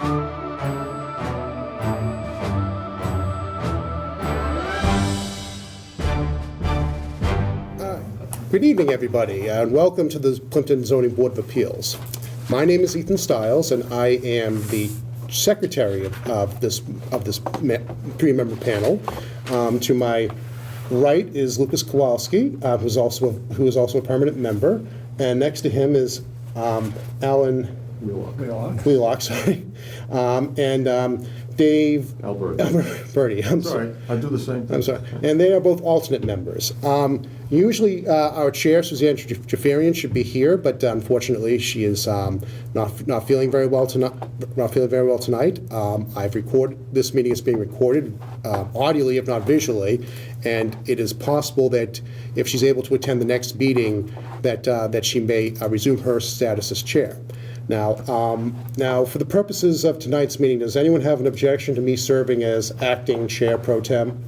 Good evening, everybody, and welcome to the Plympton Zoning Board of Appeals. My name is Ethan Stiles, and I am the secretary of this three-member panel. To my right is Lucas Kowalski, who is also a permanent member, and next to him is Alan Wheelock, sorry, and Dave Alberti. I'm sorry. I do the same thing. I'm sorry. And they are both alternate members. Usually our chair, Suzanne Jafarian, should be here, but unfortunately she is not feeling very well tonight. I've recorded this meeting is being recorded audibly, if not visually, and it is possible that if she's able to attend the next meeting, that she may resume her status as chair. Now, for the purposes of tonight's meeting, does anyone have an objection to me serving as acting chair pro tem?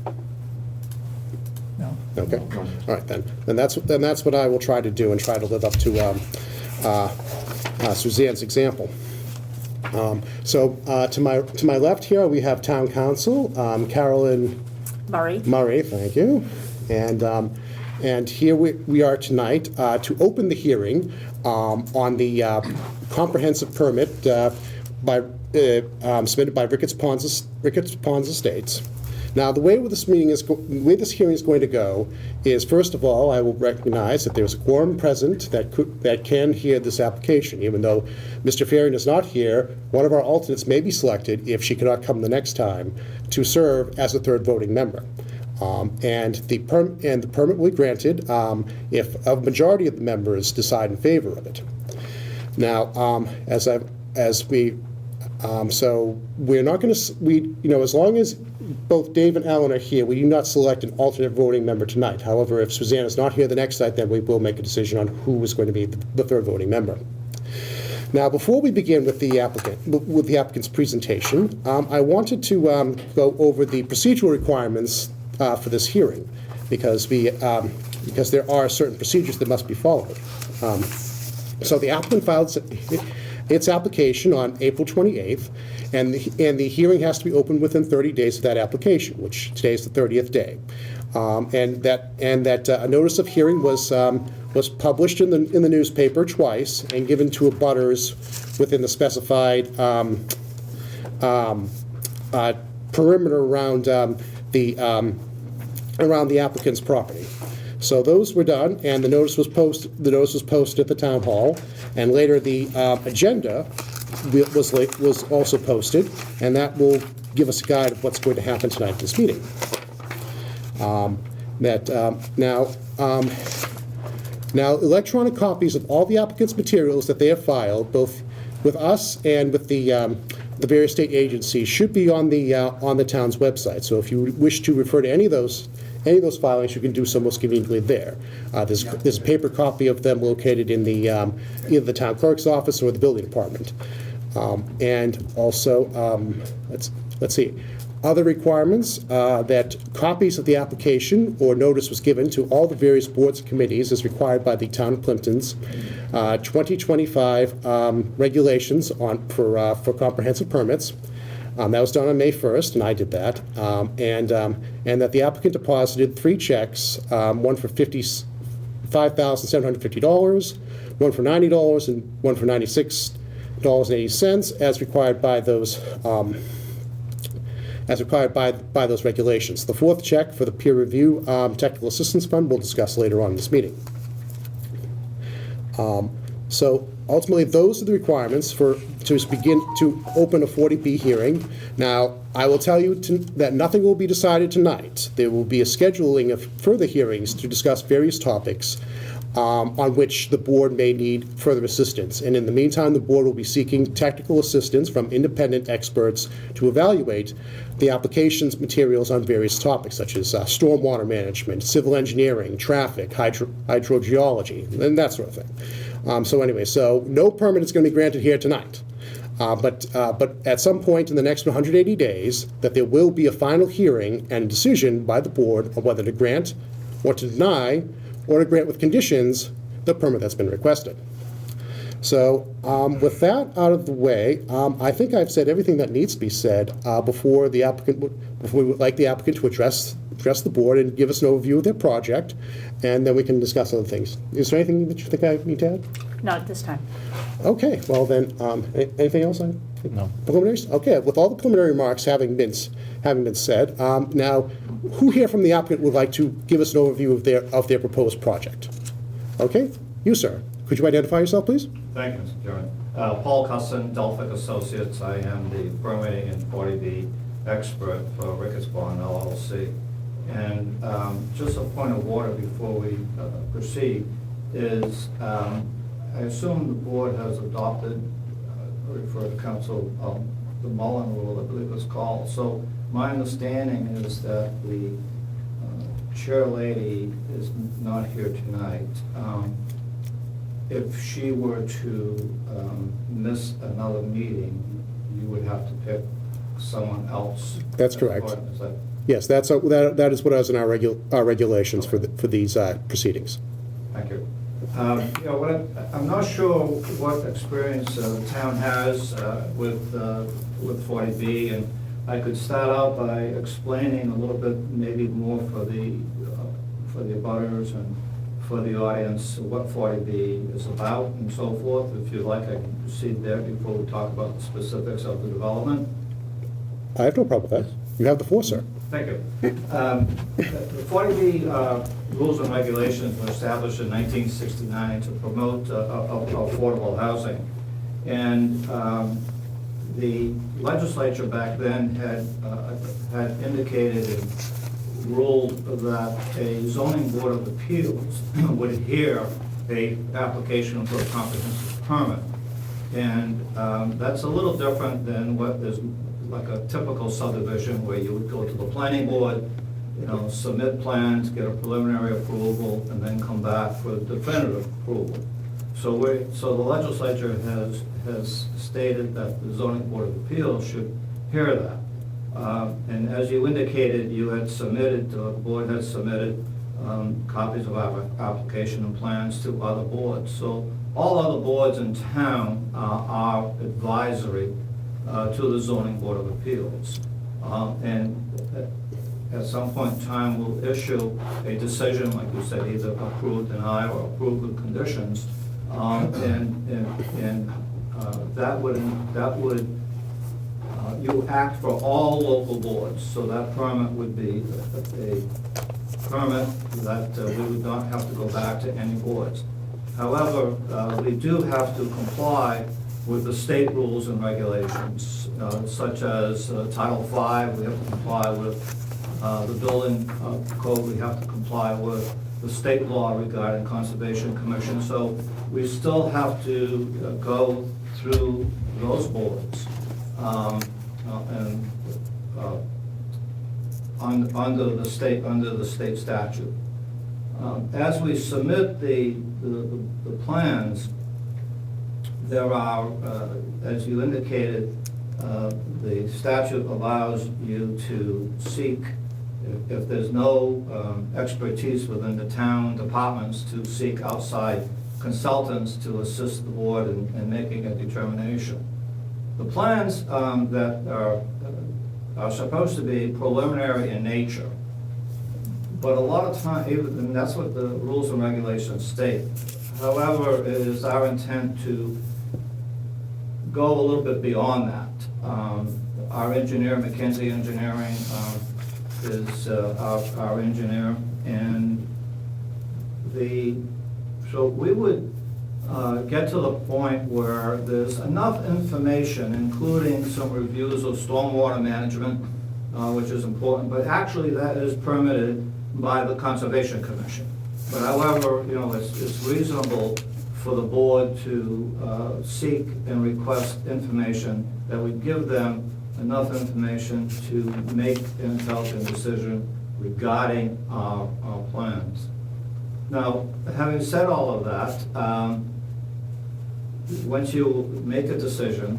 No. Okay. All right, then that's what I will try to do and try to live up to Suzanne's example. To my left here we have Town Council, Carolyn Murray. Thank you, and here we are tonight to open the hearing on the comprehensive permit submitted by Ricketts Ponds Estates. Now, the way this hearing is going to go is, first of all, I will recognize that there's a quorum present that can hear this application. Even though Mr. Farian is not here, one of our alternates may be selected if she cannot come the next time to serve as a third voting member. And the permit will be granted if a majority of the members decide in favor of it. Now, so we're not going to, as long as both Dave and Alan are here, we do not select an alternate voting member tonight. However, if Suzanne is not here the next night, then we will make a decision on who is going to be the third voting member. Now, before we begin with the applicant's presentation, I wanted to go over the procedural requirements for this hearing, because there are certain procedures that must be followed. So the applicant filed its application on April 28th, and the hearing has to be opened within 30 days of that application, which today is the 30th day. And that a notice of hearing was published in the newspaper twice and given to abutters within the specified perimeter around the applicant's property. So those were done, and the notice was posted. The notice was posted at the town hall, and later the agenda was also posted, and that will give us a guide of what's going to happen tonight at this meeting. Now, electronic copies of all the applicant's materials that they have filed, both with us and with the various state agencies, should be on the town's website. So if you wish to refer to any of those filings, you can do so most conveniently there. There's a paper copy of them located in either the town clerk's office or the building department. And also, let's see, other requirements, that copies of the application or notice was given to all the various boards and committees as required by the Town of Plympton's 2025 regulations for comprehensive permits. That was done on May 1st, and I did that. And that the applicant deposited 3 checks, one for $55,750, one for $90, and one for $96.80, as required by those regulations. The 4th check for the peer review technical assistance fund we'll discuss later on in this meeting. So ultimately, those are the requirements to begin to open a 40B hearing. Now, I will tell you that nothing will be decided tonight. There will be a scheduling of further hearings to discuss various topics on which the board may need further assistance. And in the meantime, the board will be seeking technical assistance from independent experts to evaluate the application's materials on various topics, such as stormwater management, civil engineering, traffic, hydrogeology, and that sort of thing. So no permit is going to be granted here tonight. But at some point in the next 180 days, that there will be a final hearing and decision by the board on whether to grant or to deny or to grant with conditions the permit that's been requested. So with that out of the way, I think I've said everything that needs to be said before we would like the applicant to address the board and give us an overview of their project, and then we can discuss other things. Is there anything that you think I need to add? Not at this time. Okay, well then, anything else? No. Preliminaries? Okay, with all the preliminary remarks having been said, now, who here from the applicant would like to give us an overview of their proposed project? Okay, you, sir. Could you identify yourself, please? Thank you, Mr. Chairman. Paul Cusson, Delphic Associates. I am the permitting and 40B expert for Ricketts Bond LLC. And just a point of order before we proceed is I assume the board has adopted, refer to council, the Mullen Rule, I believe it's called. So my understanding is that the chair lady is not here tonight. If she were to miss another meeting, you would have to pick someone else. That's correct. Is that? Yes, that is what is in our regulations for these proceedings. Thank you. You know, I'm not sure what experience the town has with 40B, and I could start out by explaining a little bit, maybe more for the abutters and for the audience, what 40B is about and so forth. If you'd like, I can proceed there before we talk about the specifics of the development. I have no problem with that. You have the floor, sir. Thank you. The 40B rules and regulations were established in 1969 to promote affordable housing. And the legislature back then had indicated and ruled that a zoning board of appeals would hear a application for a comprehensive permit. And that's a little different than what is like a typical subdivision where you would go to the planning board, you know, submit plans, get a preliminary approval, and then come back for definitive approval. So the legislature has stated that the zoning board of appeals should hear that. And as you indicated, you had submitted, the board had submitted copies of our application and plans to other boards. So all other boards in town are advisory to the zoning board of appeals. And at some point in time, we'll issue a decision, like you said, either approve, deny, or approve with conditions. That would you act for all local boards, so that permit would be a permit that we would not have to go back to any boards. However, we do have to comply with the state rules and regulations, such as Title V, we have to comply with the building code, we have to comply with the state law regarding Conservation Commission. So we still have to go through those boards under the state statute. As we submit the plans, there are, as you indicated, the statute allows you to seek, if there's no expertise within the town departments, to seek outside consultants to assist the board in making a determination. The plans that are supposed to be preliminary in nature, but a lot of time, and that's what the rules and regulations state. However, it is our intent to go a little bit beyond that. Our engineer, McKinsey Engineering, is our engineer, and so we would get to the point where there's enough information, including some reviews of stormwater management, which is important, but actually that is permitted by the Conservation Commission. But however, you know, it's reasonable for the board to seek and request information that would give them enough information to make an intelligent decision regarding our plans. Now, having said all of that, once you make a decision,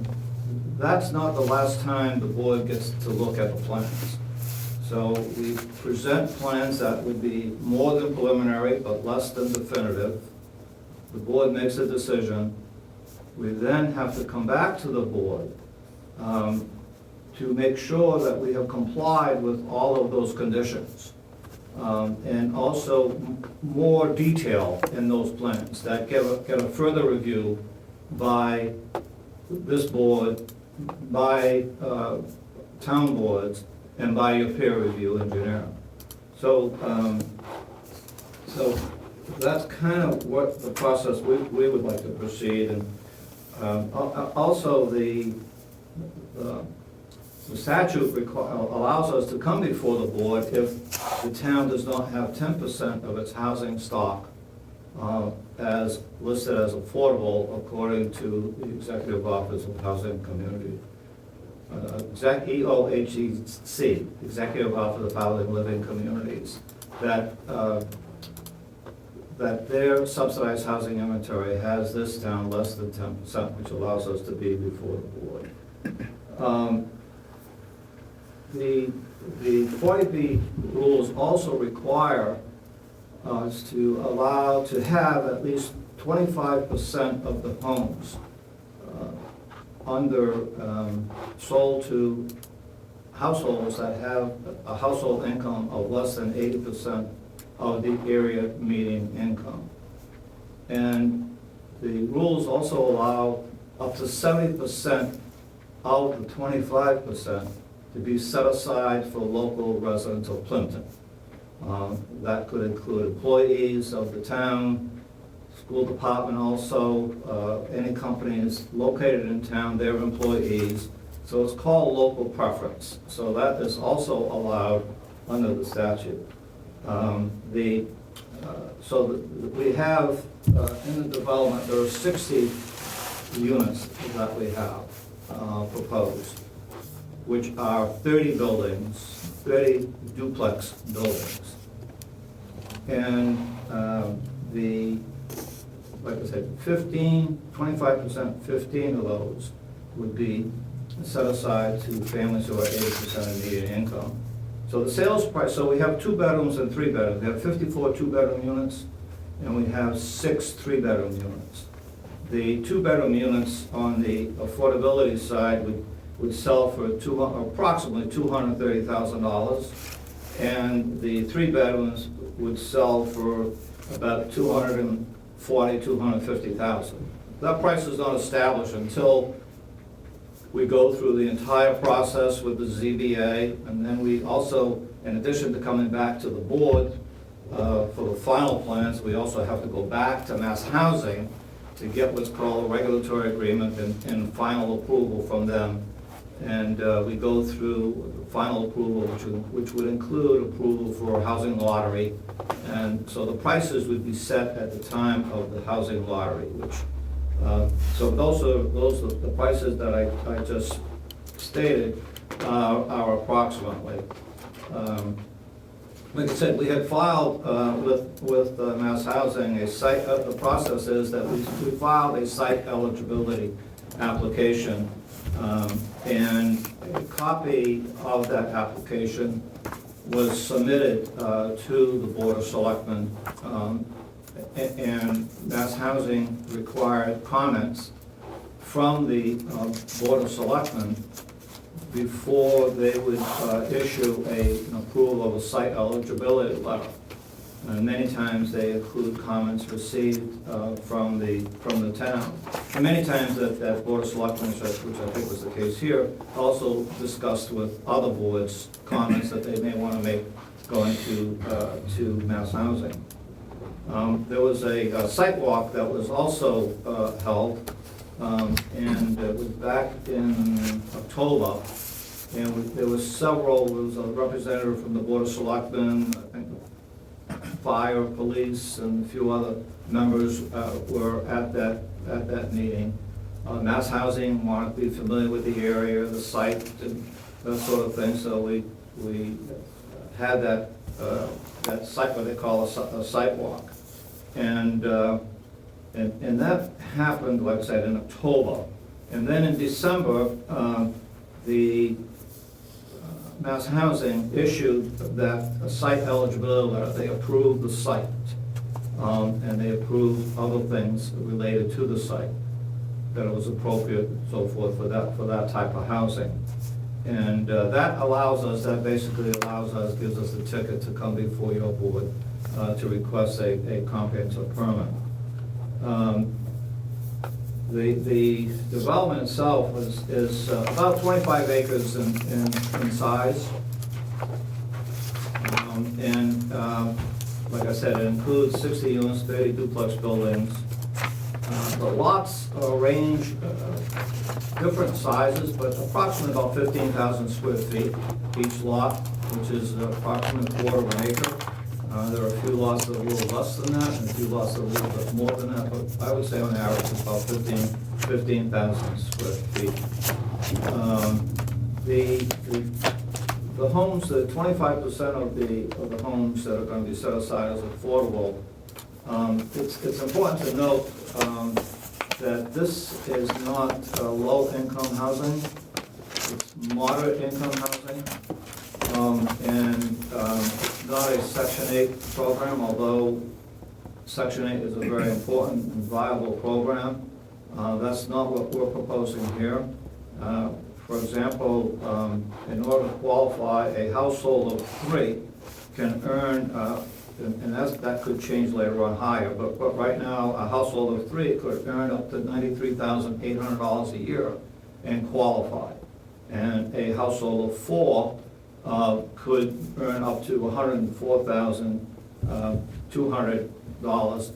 that's not the last time the board gets to look at the plans. So we present plans that would be more than preliminary, but less than definitive. The board makes a decision, We then have to come back to the board to make sure that we have complied with all of those conditions. And also more detail in those plans that get a further review by this board, by town boards, and by your peer review engineer. So, so that's kind of what the process we would like to proceed. And also the statute allows us to come before the board if the town does not have 10% of its housing stock as listed as affordable according to the Executive Office of Housing and Community. EOHEC, Executive Office of Housing and Living Communities, that their subsidized housing inventory has this town less than 10%, which allows us to be before the board. The 40B rules also require us to allow to have at least 25% of the homes sold to households that have a household income of less than 80% of the area median income. And the rules also allow up to 70% of the 25% to be set aside for local residents of Plympton. That could include employees of the town, school department also, any companies located in town, their employees. So it's called local preference. So that is also allowed under the statute. We have, in the development, there are 60 units that we have proposed, which are 30 buildings, 30 duplex buildings. And like I said, 25%, 15 of those would be set aside to families who are 80% of median income. So the sales price, so we have 2 bedrooms and 3 bedrooms. We have 54 2-bedroom units, and we have 6 3-bedroom units. The 2-bedroom units on the affordability side would sell for approximately $230,000, and the 3 bedrooms would sell for about $250,000. That price is not established until we go through the entire process with the ZBA, and then we also, in addition to coming back to the board for the final plans, we also have to go back to Mass Housing to get what's called a regulatory agreement and final approval from them. And we go through final approval, which would include approval for a housing lottery. And so the prices would be set at the time of the housing lottery, which, so those are the prices that I just stated are approximately. Like I said, we had filed with Mass Housing a site, the process is that we filed a site eligibility application, and a copy of that application was submitted to the Board of Selectmen, and Mass Housing required comments from the Board of Selectmen before they would issue an approval of a site eligibility letter. And many times they include comments received from the town. And many times that Board of Selectmen, which I think was the case here, also discussed with other boards comments that they may want to make going to Mass Housing. There was a site walk that was also held, and it was back in October. And there was a representative from the Board of Selectmen, I think fire, police, and a few other members were at that meeting. Mass Housing wanted to be familiar with the area, the site, and that sort of thing. So we had that site, what they call a site walk, and that happened, like I said, in October. And then in December, the Mass Housing issued that site eligibility letter. They approved the site, and they approved other things related to the site. that it was appropriate, so forth, for that type of housing. And that allows us, that basically allows us, gives us a ticket to come before your board to request a comprehensive permit. The development itself is about 25 acres in size. Like I said, it includes 60 units, 30 duplex buildings. The lots range different sizes, but approximately about 15,000 square feet each lot, which is approximately a quarter of an acre. There are a few lots that are a little less than that, and a few lots that are a little bit more than that, but I would say on average it's about 15,000 square feet. The homes, the 25% of the homes that are going to be set aside as affordable, it's important to note that this is not low-income housing, it's moderate-income housing, and not a Section 8 program, although Section 8 is a very important and viable program. That's not what we're proposing here. For example, in order to qualify, a household of 3 can earn, and that could change later on higher, but right now, a household of 3 could earn up to $93,800 a year and qualify. And a household of 4 could earn up to $104,200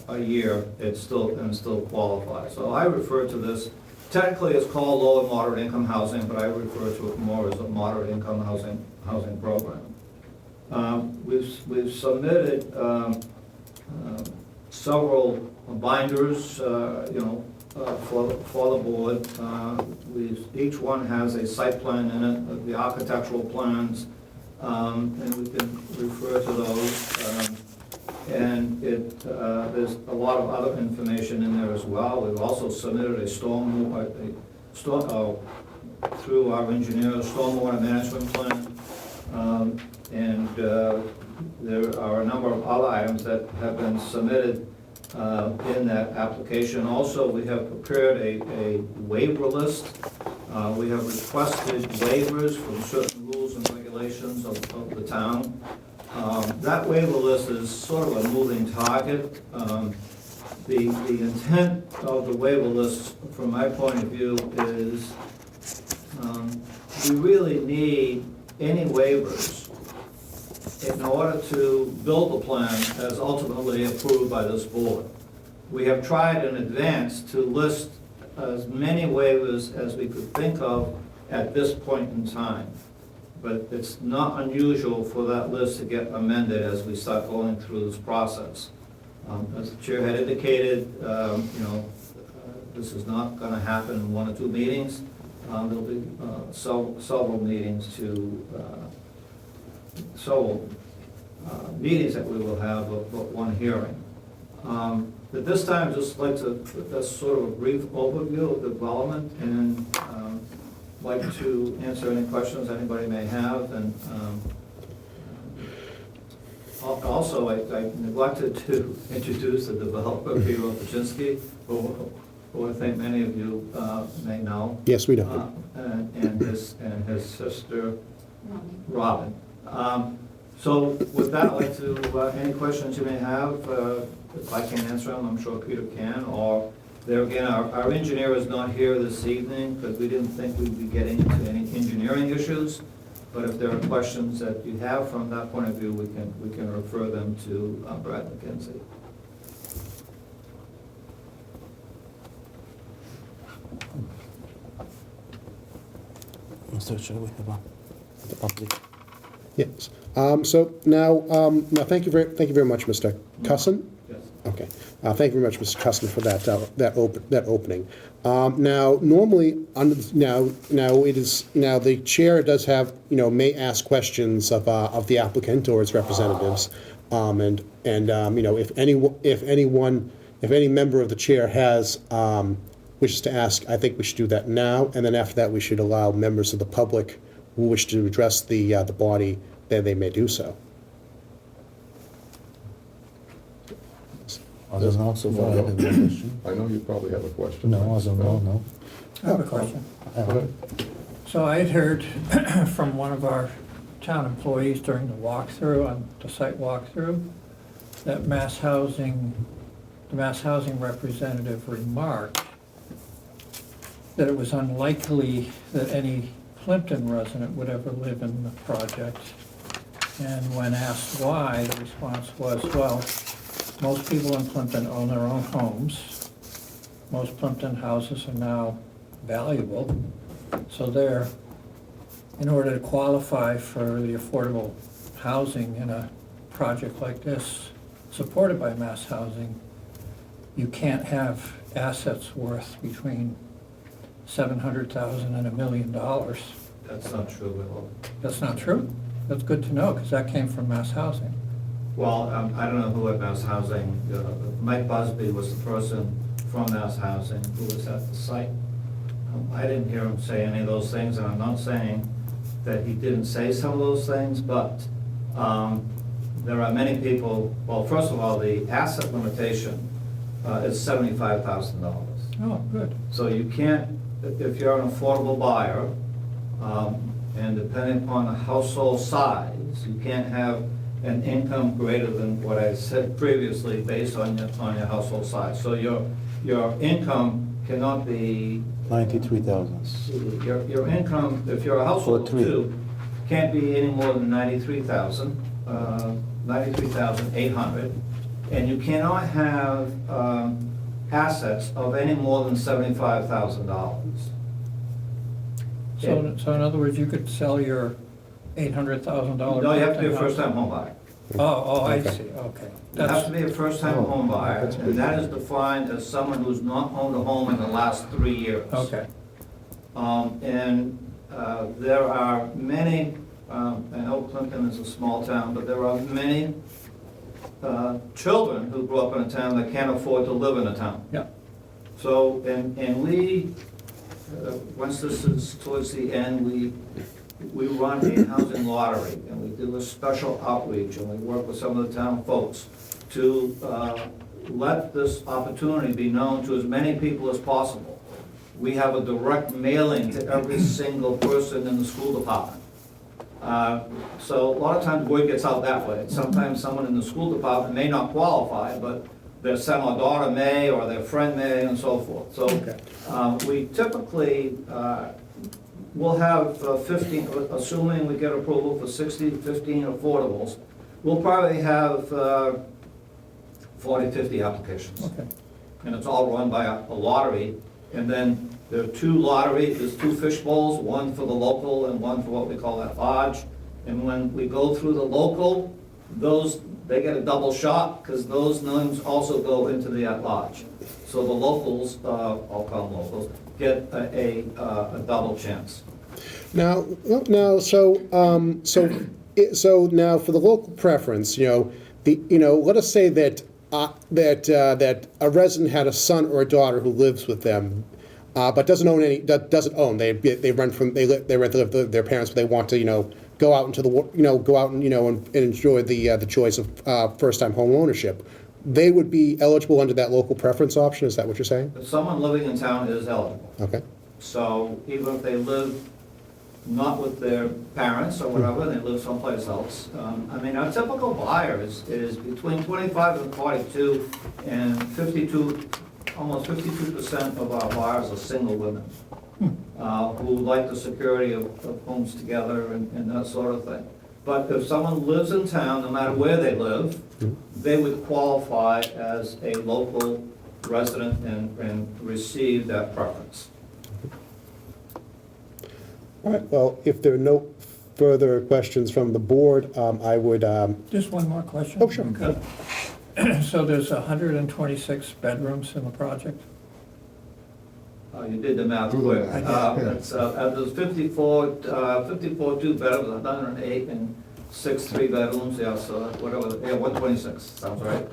a year and still qualify. So I refer to this, technically it's called low and moderate income housing, but I refer to it more as a moderate income housing program. We've submitted several binders, for the board. Each one has a site plan in it, the architectural plans, and we can refer to those. And there's a lot of other information in there as well. We've also submitted through our engineers, stormwater management plan. And there are a number of other items that have been submitted in that application. Also, we have prepared a waiver list. We have requested waivers from certain rules and regulations of the town. That waiver list is sort of a moving target. The intent of the waiver list, from my point of view, is we really need any waivers in order to build the plan as ultimately approved by this board. We have tried in advance to list as many waivers as we could think of at this point in time. But it's not unusual for that list to get amended as we start going through this process. As the chair had indicated, this is not going to happen in 1 or 2 meetings. There'll be several meetings meetings that we will have, but 1 hearing. At this time, I'd just like to, that's sort of a brief overview of the development, and like to answer any questions anybody may have. And also, I neglected to introduce the developer, Peter Opachinsky, who I think many of you may know. Yes, we do. And his sister, Robin. So with that, I'd like to, any questions you may have, if I can answer them, I'm sure Peter can, or there again, our engineer is not here this evening because we didn't think we'd be getting into any engineering issues, but if there are questions that you have from that point of view, we can refer them to Brad McKenzie. Mr. Chair, we have the public. Yes. So now, thank you very much, Mr. Cusson. Yes. Okay. Thank you very much, Mr. Cusson, for that opening. Now, normally, now the chair does have, may ask questions of the applicant or its representatives, and if any member of the chair has wishes to ask, I think we should do that now, and then after that, we should allow members of the public who wish to address the body, then they may do so. As of now, so far, I have no question. I know you probably have a question. No, as of now, no. I have a question. Okay. So I had heard from one of our town employees during the walkthrough, on the site walkthrough, that the Mass Housing representative remarked that it was unlikely that any Plympton resident would ever live in the project. And when asked why, the response was, well, most people in Plympton own their own homes. Most Plympton houses are now valuable, so they're, in order to qualify for the affordable housing in a project like this, supported by Mass Housing, you can't have assets worth between $700,000 and $1 million. That's not true at all. That's not true? That's good to know, because that came from Mass Housing. Well, I don't know who at Mass Housing, Mike Busby was the person from Mass Housing who was at the site. I didn't hear him say any of those things, and I'm not saying that he didn't say some of those things, but there are many people, well, first of all, the asset limitation is $75,000. Oh, good. So you can't, if you're an affordable buyer, and depending upon the household size, you can't have an income greater than what I said previously based on your household size. So your income cannot be, 93,000. your income, if you're a household of For three. two, can't be any more than 93,000, 93,800, and you cannot have assets of any more than $75,000. So in other words, you could sell your $800,000. No, you have to be a Plympton house? first-time home buyer. I Okay. see, okay. You have That's, to be a first-time Oh, home buyer, that's and that is defined as someone who's not owned a home in the last 3 years. okay. There are many, I know Plympton is a small town, but there are many children who grew up in a town that can't afford to live in a town. Yeah. So, and we, once this is towards the end, we run a housing lottery, and we do a special outreach, and we work with some of the town folks to let this opportunity be known to as many people as possible. We have a direct mailing to every single person in the school department. So a lot of times word gets out that way. Sometimes someone in the school department may not qualify, but their son or daughter may, or their friend may, and so forth. So we typically will have 15, assuming we get approval for 15 affordables, we'll probably have 40, 50 applications. Okay. And it's all run by a lottery. And then there are there's two fish bowls, one for the local and one for what we call at large. And when we go through the local, they get a double shot, because those names also go into the at large. So the locals, I'll call them locals, get a double chance. Now, so now for the local preference, let us say that a resident had a son or a daughter who lives with them, but doesn't own any. They rent with their parents, but they want to go out into and enjoy the choice of first-time home ownership. They would be eligible under that local preference option. Is that what you're saying? But someone living in town is eligible. Okay. So even if they live not with their parents or whatever, they live someplace else. Our typical buyer is between 25 and 42, and 52, almost 52% of our buyers are single women who like the security of homes together and that sort of thing. But if someone lives in town, no matter where they live, they would qualify as a local resident and receive that preference. All right, well, if there are no further questions from the board, I would, Just one more question. Oh, sure. So there's 126 bedrooms in the project? You did the math quick. There's 54 two-bedrooms, 108, and 6 three-bedrooms, yeah, so whatever, 126, sounds right.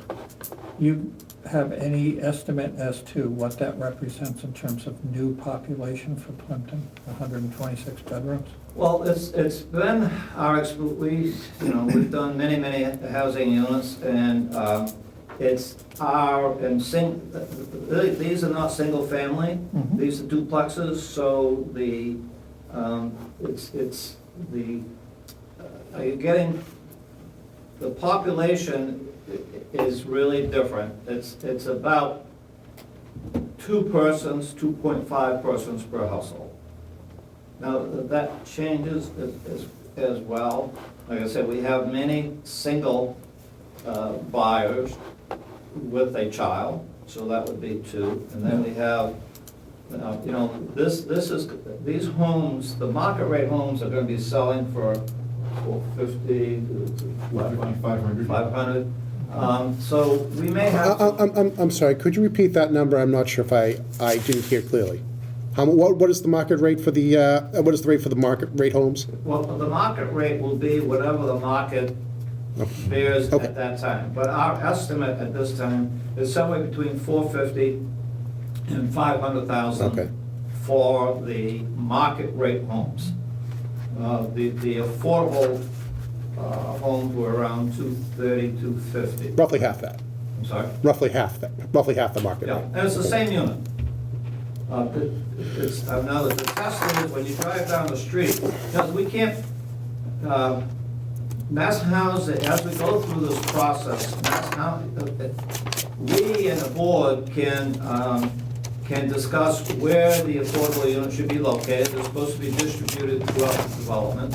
You have any estimate as to what that represents in terms of new population for Plympton, 126 bedrooms? Well, it's been our, we've done many housing units, and It's these are not single family, Mhm. these are duplexes, so are you getting, the population is really different. It's about 2 persons, 2.5 persons per household. Now, that changes as well. Like I said, we have many single buyers with a child, so that would be 2. And then we have, these homes, the market rate homes are gonna be selling for 450 to 500. So we may have. I'm sorry, could you repeat that number? I'm not sure if I didn't hear clearly. What is the market rate for what is the rate for the market rate homes? Well, the market rate will be whatever the market bears Okay. at that time. But our estimate at this time is somewhere between 450 and 500,000 Okay. for the market rate homes. The affordable homes were around 230, 250. Roughly half that. I'm sorry? Roughly half the market Yeah, rate. and it's the same unit. Now, the test is when you drive down the street, we can't, Mass Housing, as we go through this process, we and the board can discuss where the affordable unit should be located. They're supposed to be distributed throughout the development.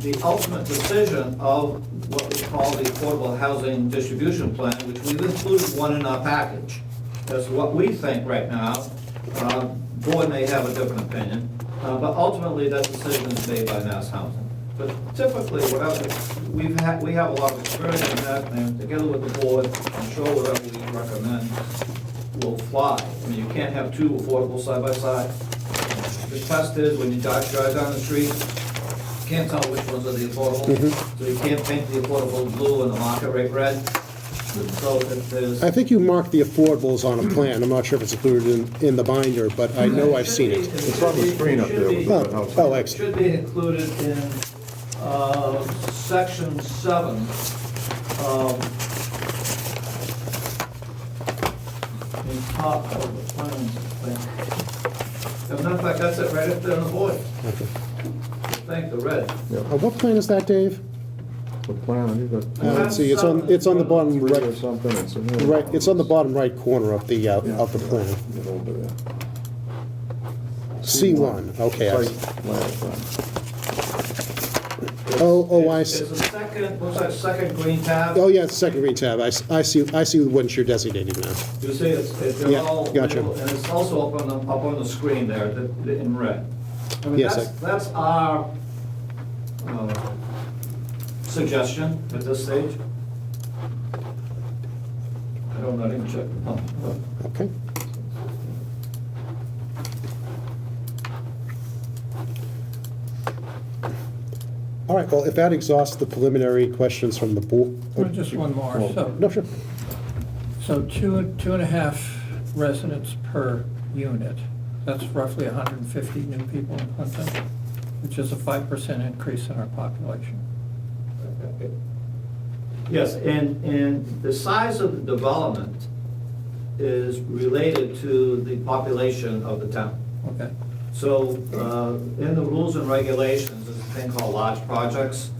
The ultimate decision of what we call the Affordable Housing Distribution Plan, which we've included one in our package, is what we think right now. Board may have a different opinion, but ultimately that decision is made by Mass Housing. But typically, we have a lot of experience in that, and together with the board, I'm sure whatever we recommend will fly. I mean, you can't have 2 affordable side by side. The test is when you drive down the street, you can't tell which ones are the affordable, so you can't paint the affordable blue and the market rate red. So there's. I think you marked the affordables on a plan. I'm not sure if it's included in the binder, but I know I've seen it. It's on the screen up there. with the house. Oh, It excellent. should be included in section 7. In top of the plans, I think. As a matter of fact, that's it right up there on the board. I think the red. What plan is that, Dave? The plan, I think that. Let's see, it's on the bottom 3 or right, something. It's in here. right, it's on the bottom right corner of the plan. Get over there. C1, okay. Site plan, plan. I see. There's a second, looks like a second green tab. Oh, yeah, it's the second green tab. I see the ones you're designating now. You see, they're Yeah, all, gotcha. and it's also up on the screen there, in red. I mean, Yes, that's our suggestion at this stage. I don't know, I didn't check. Okay. All right, well, if that exhausts the preliminary questions from the board. Just one more. No, sure. So 2.5 residents per unit. That's roughly 150 new people in Plympton, which is a 5% increase in our population. Yes, and the size of the development is related to the population of the town. Okay. So, in the rules and regulations, there's a thing called large projects,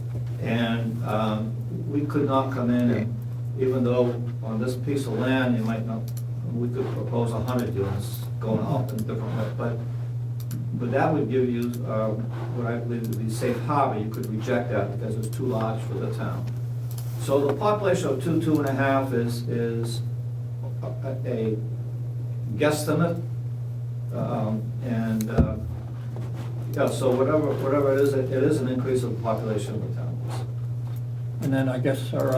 and we could not come in, and even though on this piece of land, you might not, we could propose 100 units going off in different ways, but that would give you, what I believe would be safe harbor. You could reject that because it's too large for the town. So the population of 2.5 is a guesstimate. Yeah, so whatever it is an increase of the population of the town. And then I guess for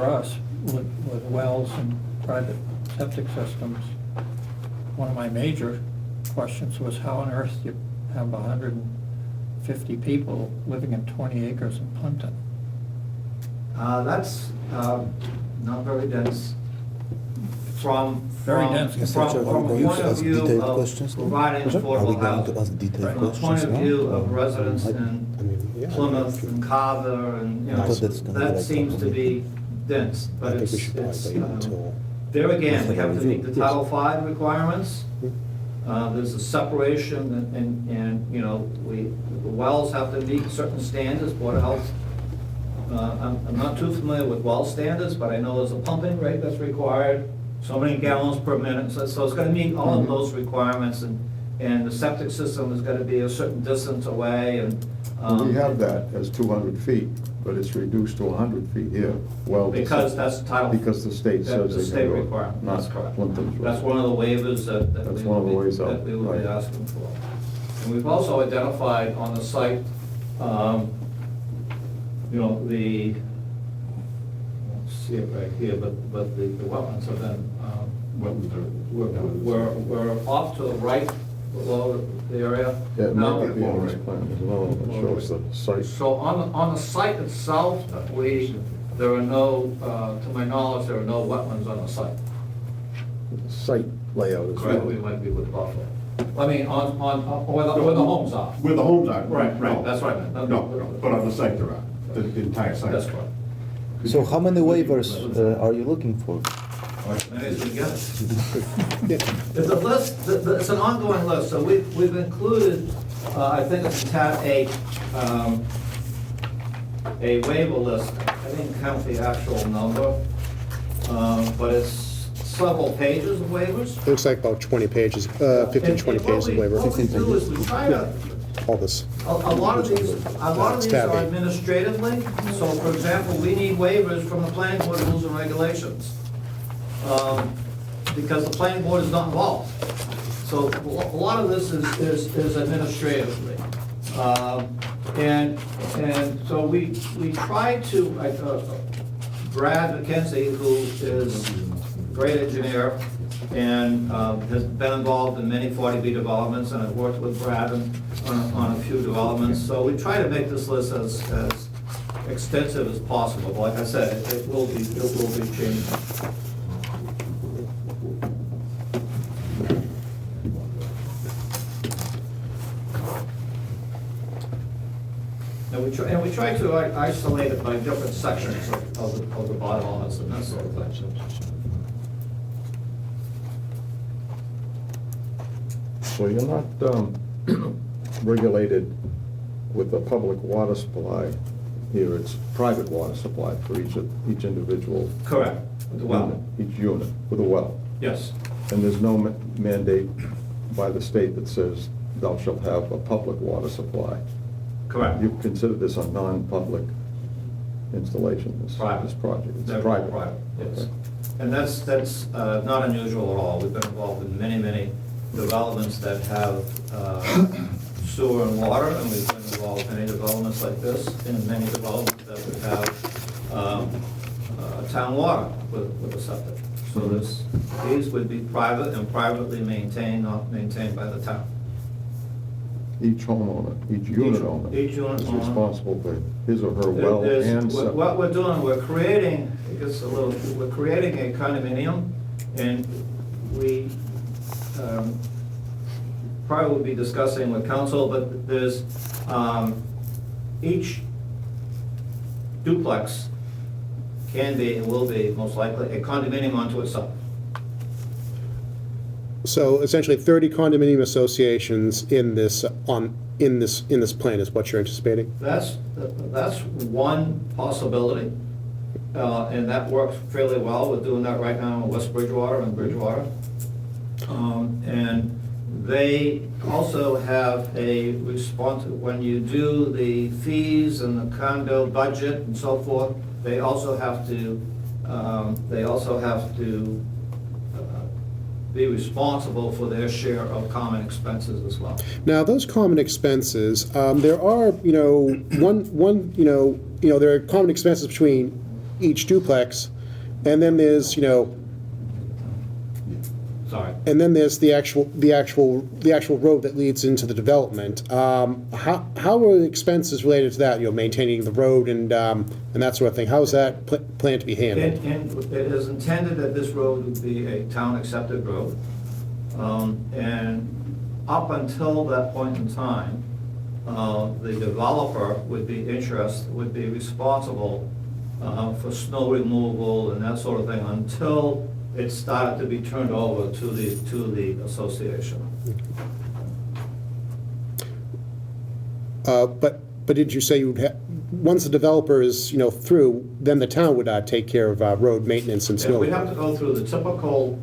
us, with wells and private septic systems, one of my major questions was how on earth you have 150 people living in 20 acres in Plympton? That's not very dense. Very dense. Mr. From- Chair, from are a we going point to of ask view detailed of questions now? providing Are we affordable going to housing. ask detailed Right. From the questions point of now? view or- of residents I- in I mean, yeah. Plymouth and Carver and, you I know, thought that's gonna be that like seems to double be dense, I but think we it's, should probably it's, wait until. there again, we have to meet the Yes. Title V requirements. There's a separation and, you know, the wells have to meet certain standards, Board of Health. I'm not too familiar with well standards, but I know there's a pumping rate that's required, so many gallons per minute, so it's gonna meet all of those requirements, and the septic system is gonna be a certain distance away, and. We have that as 200 feet, but it's reduced to 100 feet here. Well, Because that's Title. because the state That- says the they state can do it, requirement, not that's correct. Plympton's. That's one of the waivers that That's we one of the will be, ways out, that we will be right. asking for. And we've also identified on the site, you know, let's see it right here, but the wetlands have been, we're off to the right below the area. Yeah, it Now- might be on this plan as well, it shows the site. So on the site itself, there are no, to my knowledge, there are no wetlands on the site. Site layout as Correct, we well. might be with Buffalo. I mean, where the homes are. Where the homes are. Right, No. that's right. No, but on the site there are, the entire site. That's correct. So how many waivers are you looking for? Maybe it's together. It's a list, it's an ongoing list, so we've included, I think it's tab 8, a waiver list. I didn't count the actual number, but it's several pages of waivers. It looks like about 20 pages, 15, 20 And what pages of we- waiver, What we do is we try to, all this. a lot of these It's tab are 8. administratively. So for example, we need waivers from the planning board rules and regulations. Because the planning board is not involved. So a lot of this is administratively. And so we try to, Brad McKenzie, who is a great engineer and has been involved in many 40B developments, and I've worked with Brad on a few developments. So we try to make this list as extensive as possible. But like I said, it will be changing. And we try to isolate it by different sections of the bylaws and that sort of thing. So you're not regulated with a public water supply here, it's private water supply for each individual Correct, with the well, unit, each unit with a well. yes. And there's no mandate by the state that says thou shalt have a public water supply. Correct. You consider this a non-public installation, this Private. project? It's They're private. Private, yes. Okay. And that's not unusual at all. We've been involved in many developments that have sewer and water, and we've been involved in many developments like this, and many developments that would have town water with a septic. So these would be private and privately maintained, not maintained by the town. Each homeowner, each unit owner Each unit is owner. responsible for his or her well There's- and what- septic. What we're doing, we're creating a condominium, and we probably will be discussing with council, but there's, each duplex can be and will be most likely a condominium unto itself. So essentially 30 condominium associations in this plan is what you're anticipating? That's one possibility, and that works fairly well. We're doing that right now in West Bridgewater and Bridgewater. And they also have a response, when you do the fees and the condo budget and so forth, they also have to be responsible for their share of common expenses as well. Now, those common expenses, there are, there are common expenses between each duplex, and then there's, So sorry. And then there's the actual road that leads into the development. How are the expenses related to that, maintaining the road and that sort of thing? How is that planned to be handled? And it is intended that this road would be a town-accepted road. And up until that point in time, the developer would be responsible for snow removal and that sort of thing until it started to be turned over to the association. But did you say once the developer is, through, then the town would take care of road maintenance and And snow? we have to go through the typical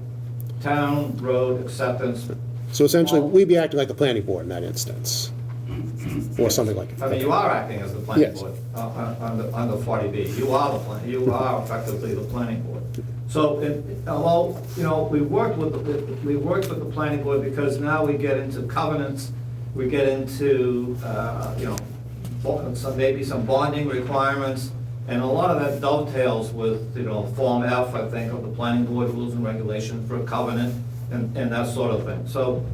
town road acceptance. So essentially, we'd be acting like the planning board in that instance, or something like I that. mean, you are acting as the planning Yes. board under 40B. You are effectively the planning board. So, although, we worked with the planning board because now we get into covenants, we get into, maybe some bonding requirements, and a lot of that dovetails with, Form F, I think, of the planning board rules and regulations for a covenant and that sort of thing. So,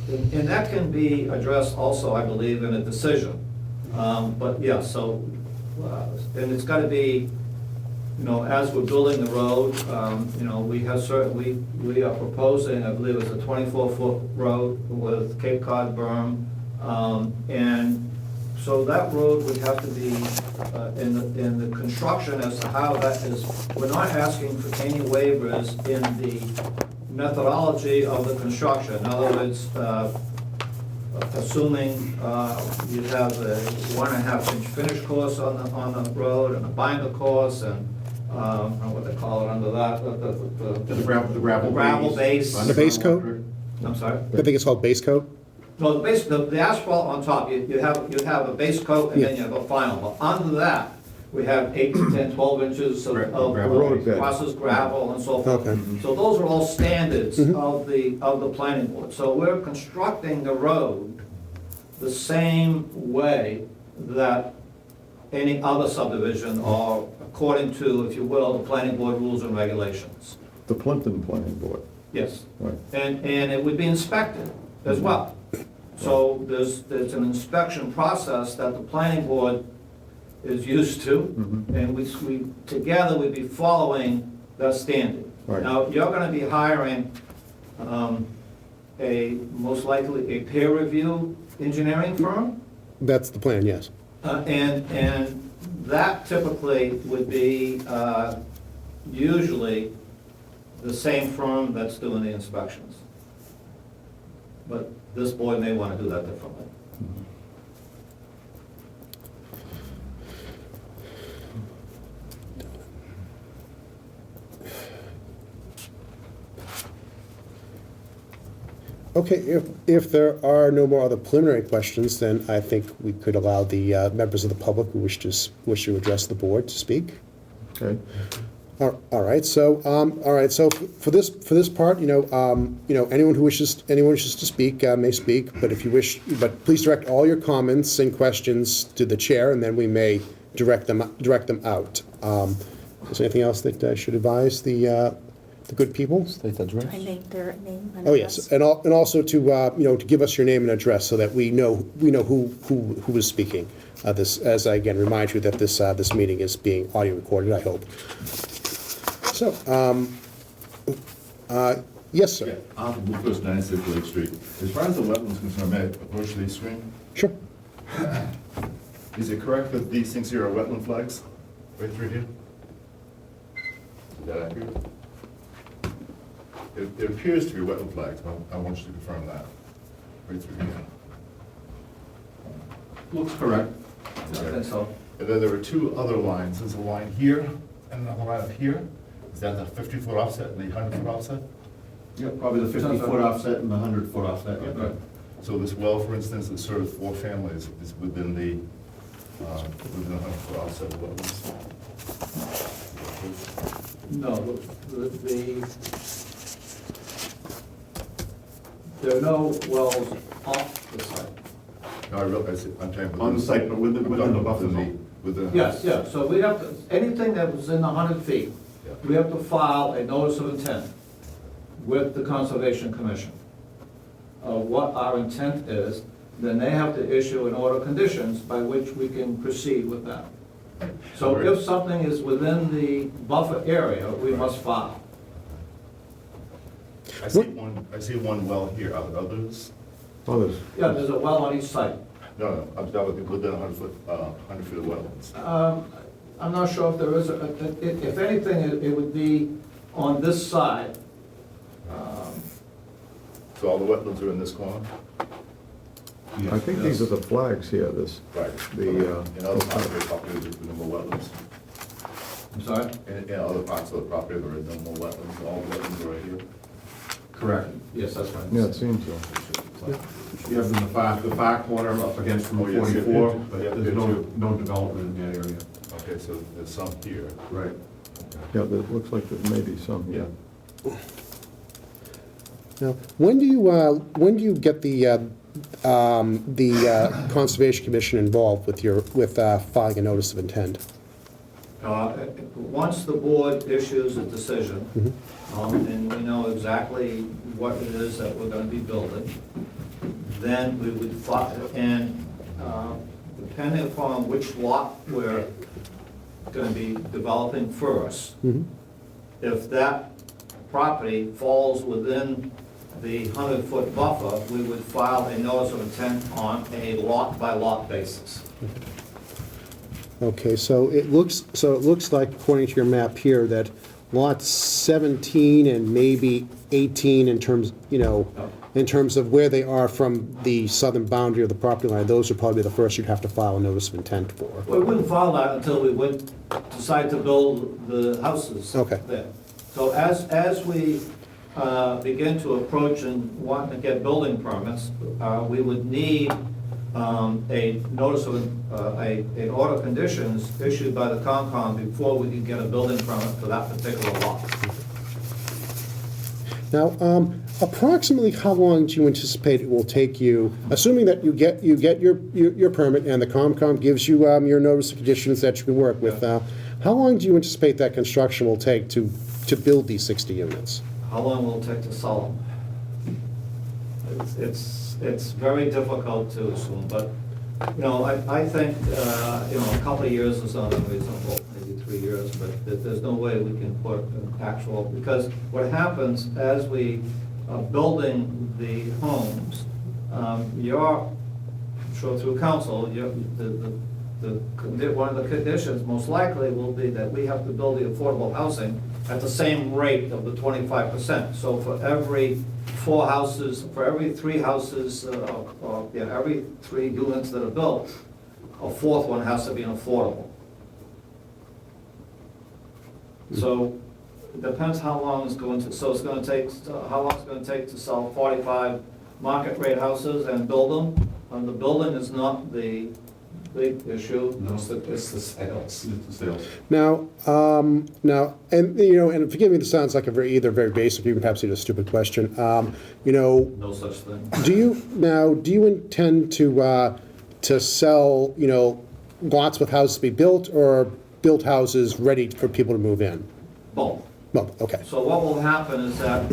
and that can be addressed also, I believe, in a decision. But yeah, so, and it's gotta be, as we're building the road, we are proposing, I believe it's a 24-foot road with Cape Cod berm. And so that road would have to be, in the construction as to how that is, we're not asking for any waivers in the methodology of the construction. In other words, assuming you have a 1.5-inch finish course on the road and a binder course and, I don't know what they call it under that, The gravel base. The base coat? I'm sorry? I think it's called base coat? No, the asphalt on top, you have a base coat and then you have a final. But under that, we have 8 to 10, 12 inches of Gravel. Road bed. crosses, gravel and so forth. Okay. So those are all standards of the planning board. So we're constructing the road the same way that any other subdivision or according to, if you will, the planning board rules and regulations. The Plympton Planning Board, Yes. right. And it would be inspected as well. So there's an inspection process that the planning board is used to, and we together we'd be following that standard. Right. Now, you're gonna be hiring, most likely a peer review engineering firm, That's the plan, yes. and that typically would be, usually the same firm that's doing the inspections. But this board may want to do that differently. Okay, if there are no more other preliminary questions, then I think we could allow the members of the public who wish to address the board to speak. Okay. All right. So, for this part, anyone who wishes to speak may speak. But if you wish, but please direct all your comments and questions to the chair, and then we may direct them out. Is there anything else that I should advise the good people? State address. I named their name and Oh, address. yes, and also to give us your name and address so that we know who is speaking. As I again remind you that this meeting is being audio recorded, I hope. So, yes, sir. Yeah, Arthur Bluefield, 96 Lake Street. As far as the wetlands concerned, may I approach the screen? Sure. Is it correct that these things here are wetland flags, right through here? Is that accurate? It appears to be wetland flags, but I want you to confirm that, right through here. Looks correct. I think so. And then there are two other lines. There's a line here and another line up here. Is that the 50-foot offset and the 100-foot offset? Yeah, probably the 50-foot offset and the 100-foot offset. Yeah. Okay. So this well, for instance, that serves 4 families is within the 100-foot offset of wetlands? No, there are no wells off the site. No, I realize it, I'm talking. On the site, but within the buffer zone. Within. Yes, yeah, so we have to, anything that was in the 100 feet, Yeah. we have to file a notice of intent. with the Conservation Commission of what our intent is, then they have to issue an order of conditions by which we can proceed with that. So if something is within the buffer area, we must file. I see one well here, are there others? Others, Yeah, there's a well on each site. No, I'm talking within 100 feet of wetlands. I'm not sure if there is, if anything, it would be on this side. So all the wetlands are in this corner? I think these are the flags here, this, Right. The, In other parts of the property, there's no more wetlands. I'm sorry? In other parts of the property, there are no more wetlands, all the wetlands are right here. Correct. Yes, that's right. yeah, it seems so. You have the far corner up against Route Oh, yes, yeah, 44, yeah, but yeah, there's yeah, no, too. no development in that area. Okay, so there's some here. Right. Yeah, it looks like there may be some here. Now, when do you get the Conservation Commission involved with filing a notice of intent? Once the board issues a decision, and we know exactly what it is that we're gonna be building, then we would file, and depending upon which lot we're gonna be developing first, if that property falls within the 100-foot buffer, we would file a notice of intent on a lot-by-lot basis. Okay, so it looks like, according to your map here, that lots 17 and maybe 18 in terms, in terms of where they are from the southern boundary of the property line, those are probably the first you'd have to file a notice of intent for. We wouldn't file that until we would decide to build the houses Okay. there. So as we begin to approach and want to get building permits, we would need a notice of, an order of conditions issued by the Concom before we can get a building permit for that particular lot. Now, approximately how long do you anticipate it will take you, assuming that you get your permit and the Concom gives you your notice of conditions that you can work with, how long do you anticipate that construction will take to build these 60 units? How long will it take to sell them? It's very difficult to assume, but, I think, a couple of years is not unreasonable, maybe 3 years, but there's no way we can put an actual, because what happens as we are building the homes, I'm sure through council, one of the conditions most likely will be that we have to build the affordable housing at the same rate of the 25%. So for every 4 houses, for every 3 houses, every 3 units that are built, a 4th one has to be an affordable. So it depends how long it's going to, so it's going to take, how long it's going to take to sell 45 market rate houses and build them. And the building is not the big issue, No. it's the sales. It's the sales. Now, and forgive me, this sounds like either very basic, even perhaps even a stupid question. No such thing. Do you intend to sell, lots with houses to be built, or built houses ready for people to move in? Both. Well, okay. So what will happen is that,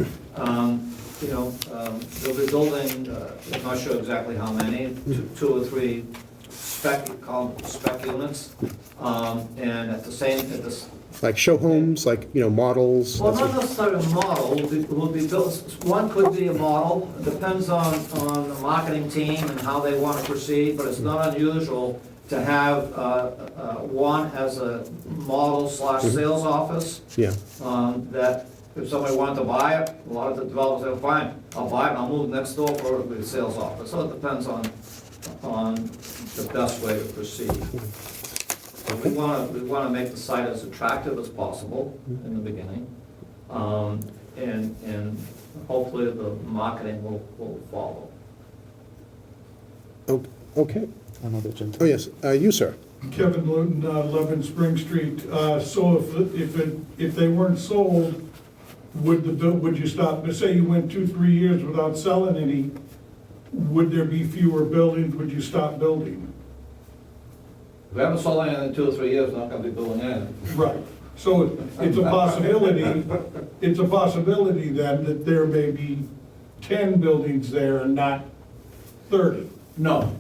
they'll be building, I'm not sure exactly how many, 2 or 3 spec units, and at the Like show homes, like, models? well, that not sort of- necessarily a model, will be built, one could be a model, it depends on the marketing team and how they want to proceed, but it's not unusual to have one as a model / sales office, Yeah, that if somebody wanted to buy it, a lot of the developers say, fine, I'll buy it and I'll move next door for the sales office. So it depends on the best way to proceed. But we want to make the site as attractive as possible in the beginning. And hopefully the marketing will follow. okay. Another gentleman. Oh, yes, you, sir. Kevin Luton, 11 Spring Street. So if they weren't sold, would you stop, say you went 2-3 years without selling any, would there be fewer buildings, would you stop building? If we haven't sold anything in 2 or 3 years, we're not going to be building anything. Right. So it's a possibility then that there may be 10 buildings there and not 30. No.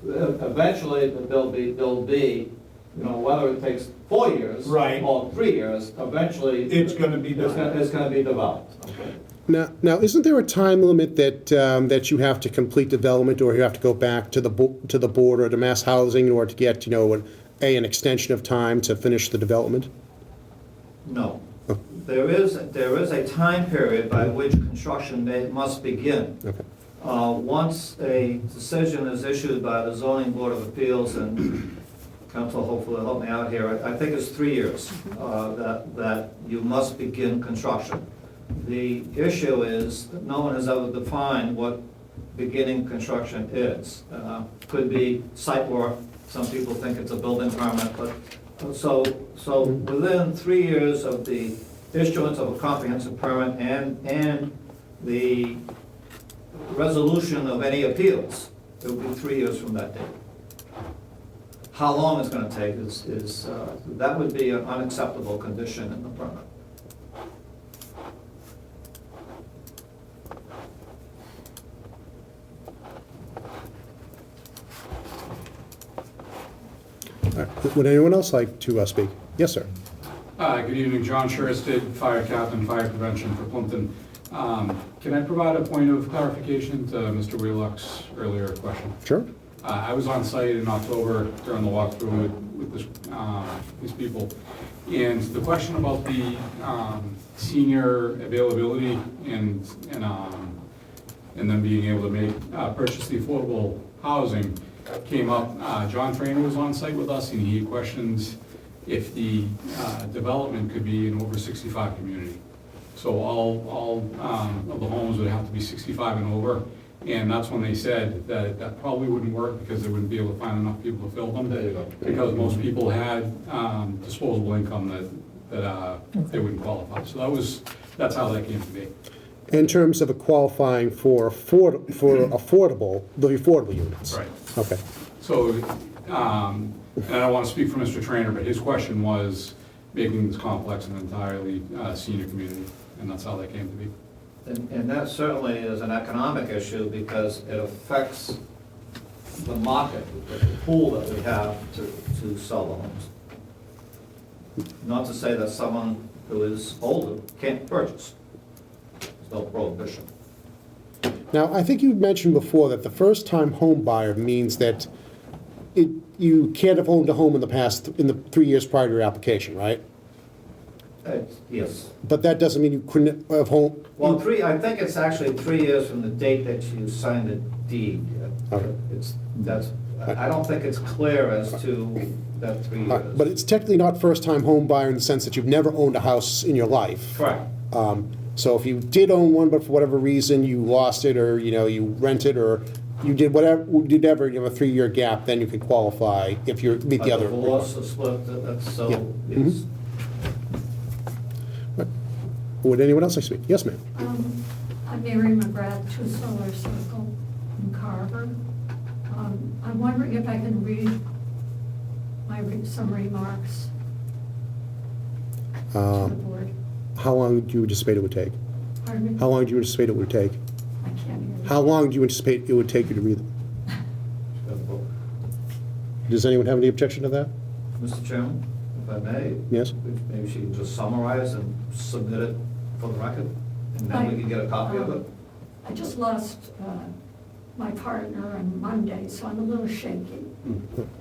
Eventually, there'll be, you know, whether it takes 4 years. Right. Or 3 years, eventually. It's gonna be done. It's gonna be developed, okay? Now, isn't there a time limit that you have to complete development, or you have to go back to the board or to Mass Housing in order to get, you know, an extension of time to finish the development? No. There is a time period by which construction must begin. Okay. Once a decision is issued by the zoning board of appeals, and council hopefully will help me out here, I think it's 3 years that you must begin construction. The issue is that no one has ever defined what beginning construction is. Could be site work, some people think it's a building permit, but, so within 3 years of the issuance of a comprehensive permit and the resolution of any appeals, it will be 3 years from that date. How long it's gonna take is that would be an unacceptable condition in the permit. All right. Would anyone else like to speak? Yes, sir. Good evening, John Shursted, Fire Captain, Fire Prevention for Plympton. Can I provide a point of clarification to Mr. Wheelock's earlier question? Sure. I was on site in October during the walkthrough with these people, and the question about the senior availability and them being able to purchase the affordable housing came up. John Trainer was on site with us, and he questioned if the development could be an over 65 community. So all of the homes would have to be 65 and over, and that's when they said that that probably wouldn't work because they wouldn't be able to find enough people to fill them. There you go. Because most people had disposable income that they wouldn't qualify. So that's how that came to be. In terms of qualifying for affordable, the affordable units? Right. Okay. So, and I don't want to speak for Mr. Trainer, but his question was making this complex an entirely senior community, and that's how that came to be. And that certainly is an economic issue because it affects the market, the pool that we have to sell the homes. Not to say that someone who is older can't purchase. There's no prohibition. Now, I think you mentioned before that the first-time home buyer means that you can't have owned a home in the 3 years prior to your application, right? Yes. But that doesn't mean you couldn't have home. Well, I think it's actually 3 years from the date that you signed the deed. Okay. I don't think it's clear as to that 3 years. But it's technically not first-time home buyer in the sense that you've never owned a house in your life. Correct. So if you did own one, but for whatever reason you lost it, or you rented, or you did whatever, you have a 3-year gap, then you could qualify if you meet the other. Divorce or split, that's so, Yeah. yes. Would anyone else like to speak? Yes, ma'am. I'm Mary McGrath, 2 Solar Circle in Carver. I'm wondering if I can read some remarks to the board. How long do you anticipate it would take? Pardon me? How long do you anticipate it would take? I can't hear you. How long do you anticipate it would take you to read them? Does anyone have any objection to that? Mr. Chairman, if I may? Yes? Maybe she can just summarize and submit it for the record, and then we can get a copy of it. I just lost my partner on Monday, so I'm a little shaky.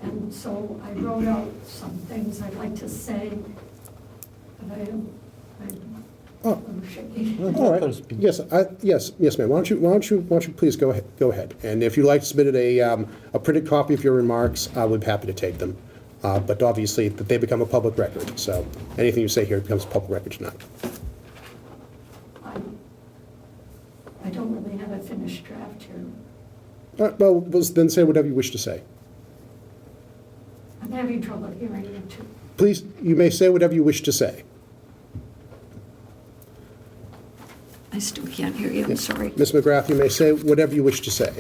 And so I wrote out some things I'd like to say, but I'm a little shaky. All right. Yes, yes, ma'am. Why don't you please go ahead. And if you'd like to submit a printed copy of your remarks, I would be happy to take them. But obviously, that they become a public record. So anything you say here becomes a public record tonight. I don't really have a finished draft here. All right, well, then say whatever you wish to say. I'm having trouble hearing you too. Please, you may say whatever you wish to say. I still can't hear you, I'm sorry. Ms. McGrath, you may say whatever you wish to say.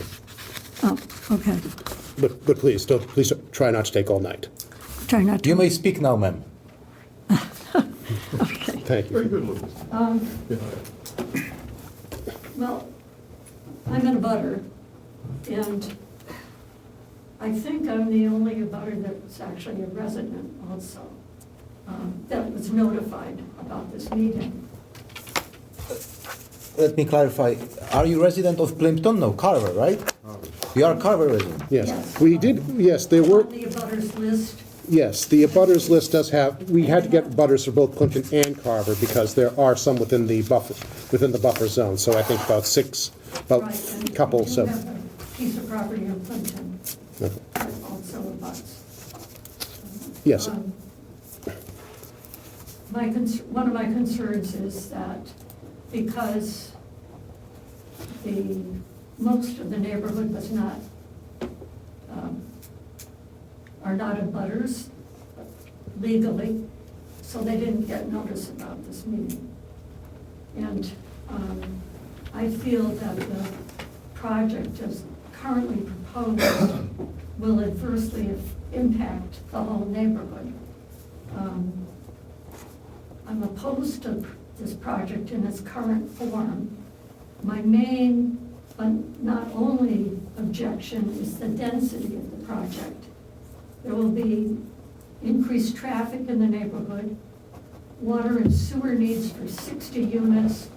Oh, okay. But please try not to take all night. Try not to. You may speak now, ma'am. Thank Very you. good, Lucas. Well, I'm in a butter, and I think I'm the only abutter that's actually a resident also, that was notified about this meeting. Let me clarify. Are you resident of Plympton? No, Carver, right? You are Carver resident. Yes, we did, yes, there were, On the abutters list, yes, the abutters list does have, we had to get butters for both Plimpton and Carver because there are some within the buffer zone, so I think about six, about right, and a couple, we do so. have a piece of property in Plympton Okay. that also abuts. Yes, One of my concerns is that because most of the neighborhood was not, are not abutters legally, so they didn't get notice about this meeting. And I feel that the project as currently proposed will adversely impact the whole neighborhood. I'm opposed to this project in its current form. My main, but not only objection is the density of the project. There will be increased traffic in the neighborhood, water and sewer needs for 60 units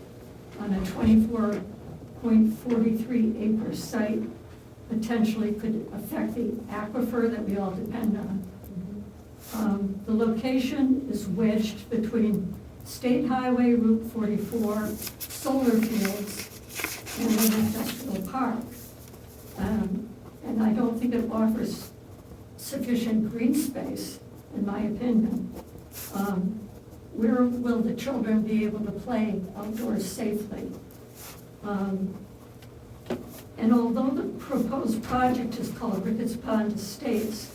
on a 24.43 acre site, potentially could affect the aquifer that we all depend on. The location is wedged between State Highway Route 44, solar fields, and an industrial park. And I don't think it offers sufficient green space, in my opinion. Where will the children be able to play outdoors safely? And although the proposed project is called Ricketts Pond Estates,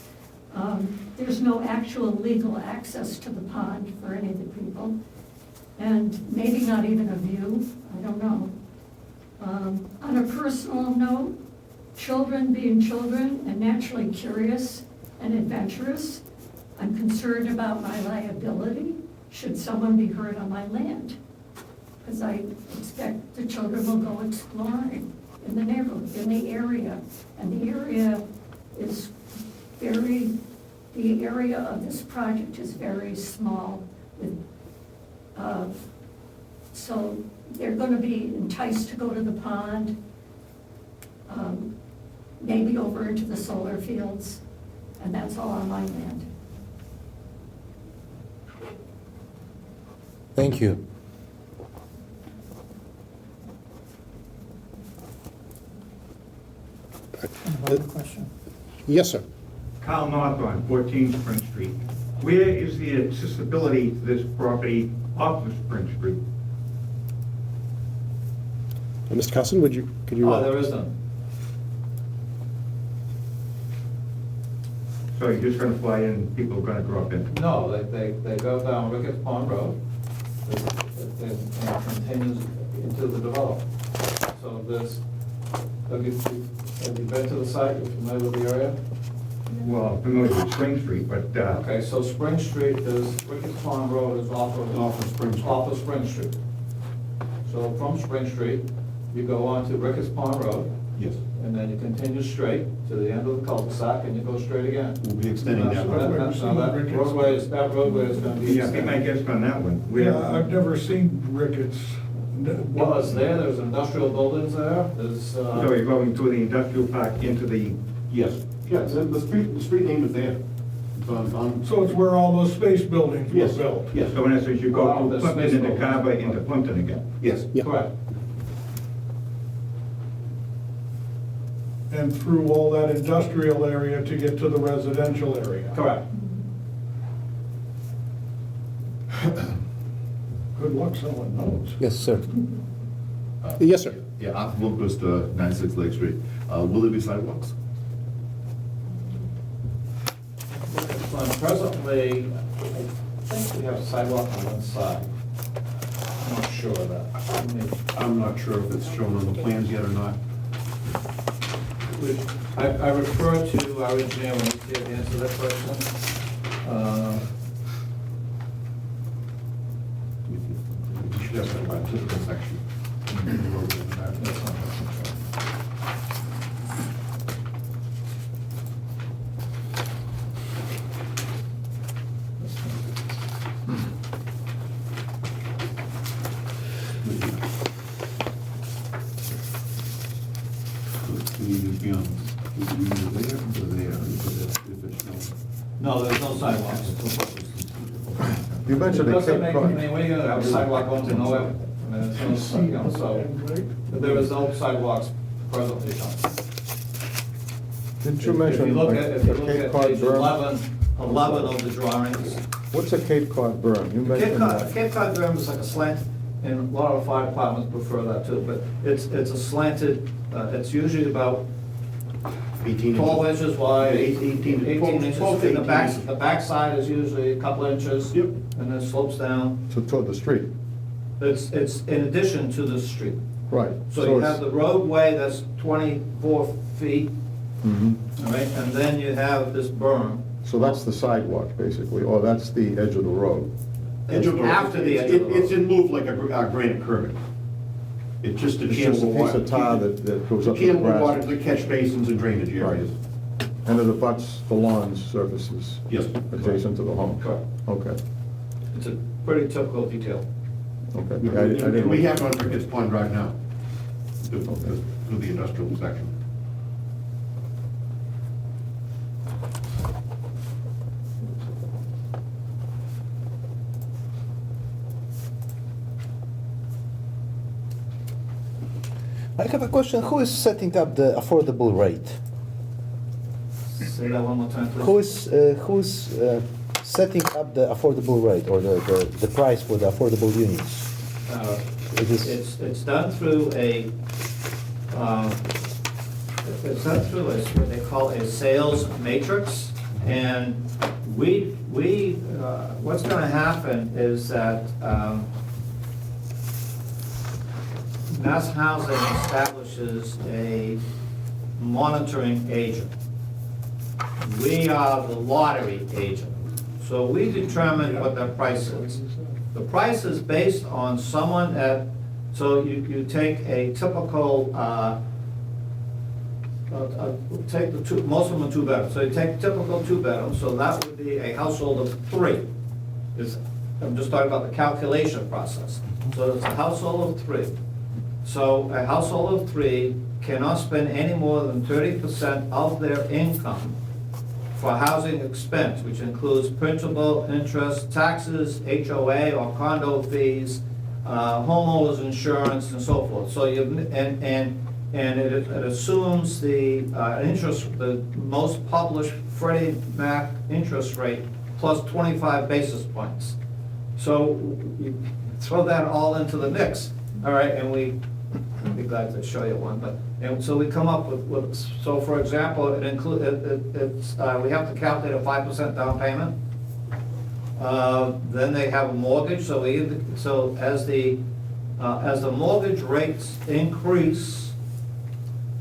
there's no actual legal access to the pond for any of the people, and maybe not even a view, I don't know. On a personal note, children being children and naturally curious and adventurous, I'm concerned about my liability should someone be hurt on my land, because I expect the children will go exploring in the neighborhood, in the area, and the area is the area of this project is very small, so they're going to be enticed to go to the pond, maybe over into the solar fields, and that's all on my land. Thank you. Another question? yes, sir. Kyle North on 14 Spring Street. Where is the accessibility to this property off of Spring Street? Mr. Cusson, could you? Oh, there is none. So you're just gonna fly in, people are gonna drop in? No, they go down Ricketts Pond Road, and continues into the development. So there's, have you been to the site, you familiar with the area? Well, I'm familiar with Spring Street, but, Okay, so Spring Street is, Ricketts Pond Road is off of Spring Street. So from Spring Street, you go on to Ricketts Pond Road, Yes, and then you continue straight to the end of the cul-de-sac, and you go straight again. we'll be extending that road. That roadway is gonna be yeah, be my extended. guest on that one. Yeah, I've never seen Ricketts. Well, it's there's industrial buildings there, there's, So you're going through the industrial park into the, Yes, yeah, the street name is there. It's on, So it's where all those space buildings were yes, built? yes, so in essence, you Well, go the through Plimpton space into building. Carver into Plimpton again. yes. Yeah. correct. And through all that industrial area to get to the residential area? Correct. Good luck, someone knows. Yes, sir. Yes, sir. Yeah, Arthur Wilkes, 96 Lake Street. Will there be sidewalks? Presently, I think we have a sidewalk on one side. I'm not sure of that. I'm not sure if it's shown on the plans yet or not. I refer to our engineer when he's here to answer that question. Yes, by a typical section. No, there's no sidewalks. You mentioned a Doesn't Cape make, Cod. I mean, we're gonna have a sidewalk going to nowhere. I mean, there's no, you know, so, there is no sidewalks presently. Didn't you If mention you look a at, if you a look Cape at Cod page berm? 11 of the drawings, What's a Cape Cod berm? You Cape mentioned Cod, that. Cape Cod berm is like a slant, and a lot of fire departments prefer that too, but it's a slanted, it's usually about 18 12 inches. inches wide, 18 to 18 12 inches, to and the 18 back, inches. the back side is usually a couple inches. Yep. And then slopes down. So toward the street, It's in addition to the street. right. So you have it's- the roadway that's 24 feet, Mhm. all right, and then you have this berm. So that's the sidewalk, basically, or that's the edge of the road. Edge of the road. After the edge of the road. It's in move like a granite curbing. It's just to It's channel just the a water. piece of tar that goes To up to the channel the water grass. to the catch basins and drainage areas. And it abuts the lawn surfaces Yes. adjacent to the home. Correct. Okay, It's a pretty typical detail. okay. We- Yeah, I And didn't- we have it on Ricketts Pond Drive now, through the industrial section. I have a question. Who is setting up the affordable rate? Say that one more time, please. Who's setting up the affordable rate or the price for the affordable units? It is- It's done through what they call a sales matrix, and what's gonna happen is that, Mass Housing establishes a monitoring agent. We are the lottery agent, so we determine what the price is. The price is based on someone so you take a typical, take most of them are two bedrooms, so you take typical two bedrooms, so that would be a household of three. I'm just talking about the calculation process. So it's a household of three. So a household of three cannot spend any more than 30% of their income for housing expense, which includes principal, interest, taxes, HOA or condo fees, homeowners insurance, and so forth. So it assumes the interest, the most published Freddie Mac interest rate plus 25 basis points. So you throw that all into the mix, all right, and I'd be glad to show you one, and so we come up with, so for example, we have to calculate a 5% down payment. Then they have a mortgage, so as the mortgage rates increase,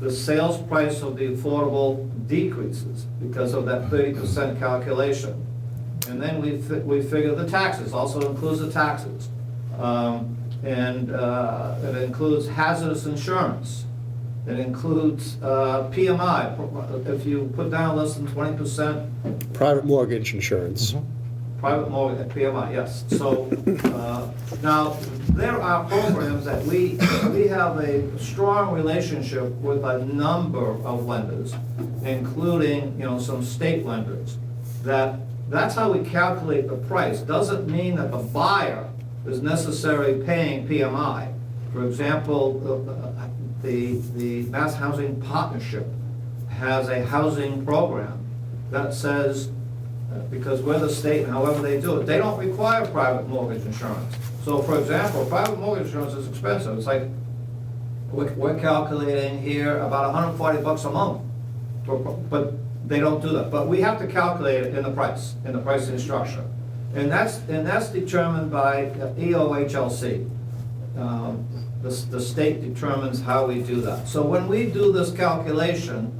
the sales price of the affordable decreases because of that 30% calculation. And then we figure the taxes, also includes the taxes. And it includes hazardous insurance. It includes PMI, if you put down less than 20%, Private mortgage insurance. private mortgage, PMI, yes. So, now, there are programs that we have a strong relationship with a number of lenders, including, some state lenders, that's how we calculate the price. Doesn't mean that the buyer is necessarily paying PMI. For example, the Mass Housing Partnership has a housing program that says, because we're the state, and however they do it, they don't require private mortgage insurance. So for example, private mortgage insurance is expensive. It's like, we're calculating here about $140 a month, but they don't do that. But we have to calculate it in the pricing structure. And that's determined by EOHLC. The state determines how we do that. So when we do this calculation,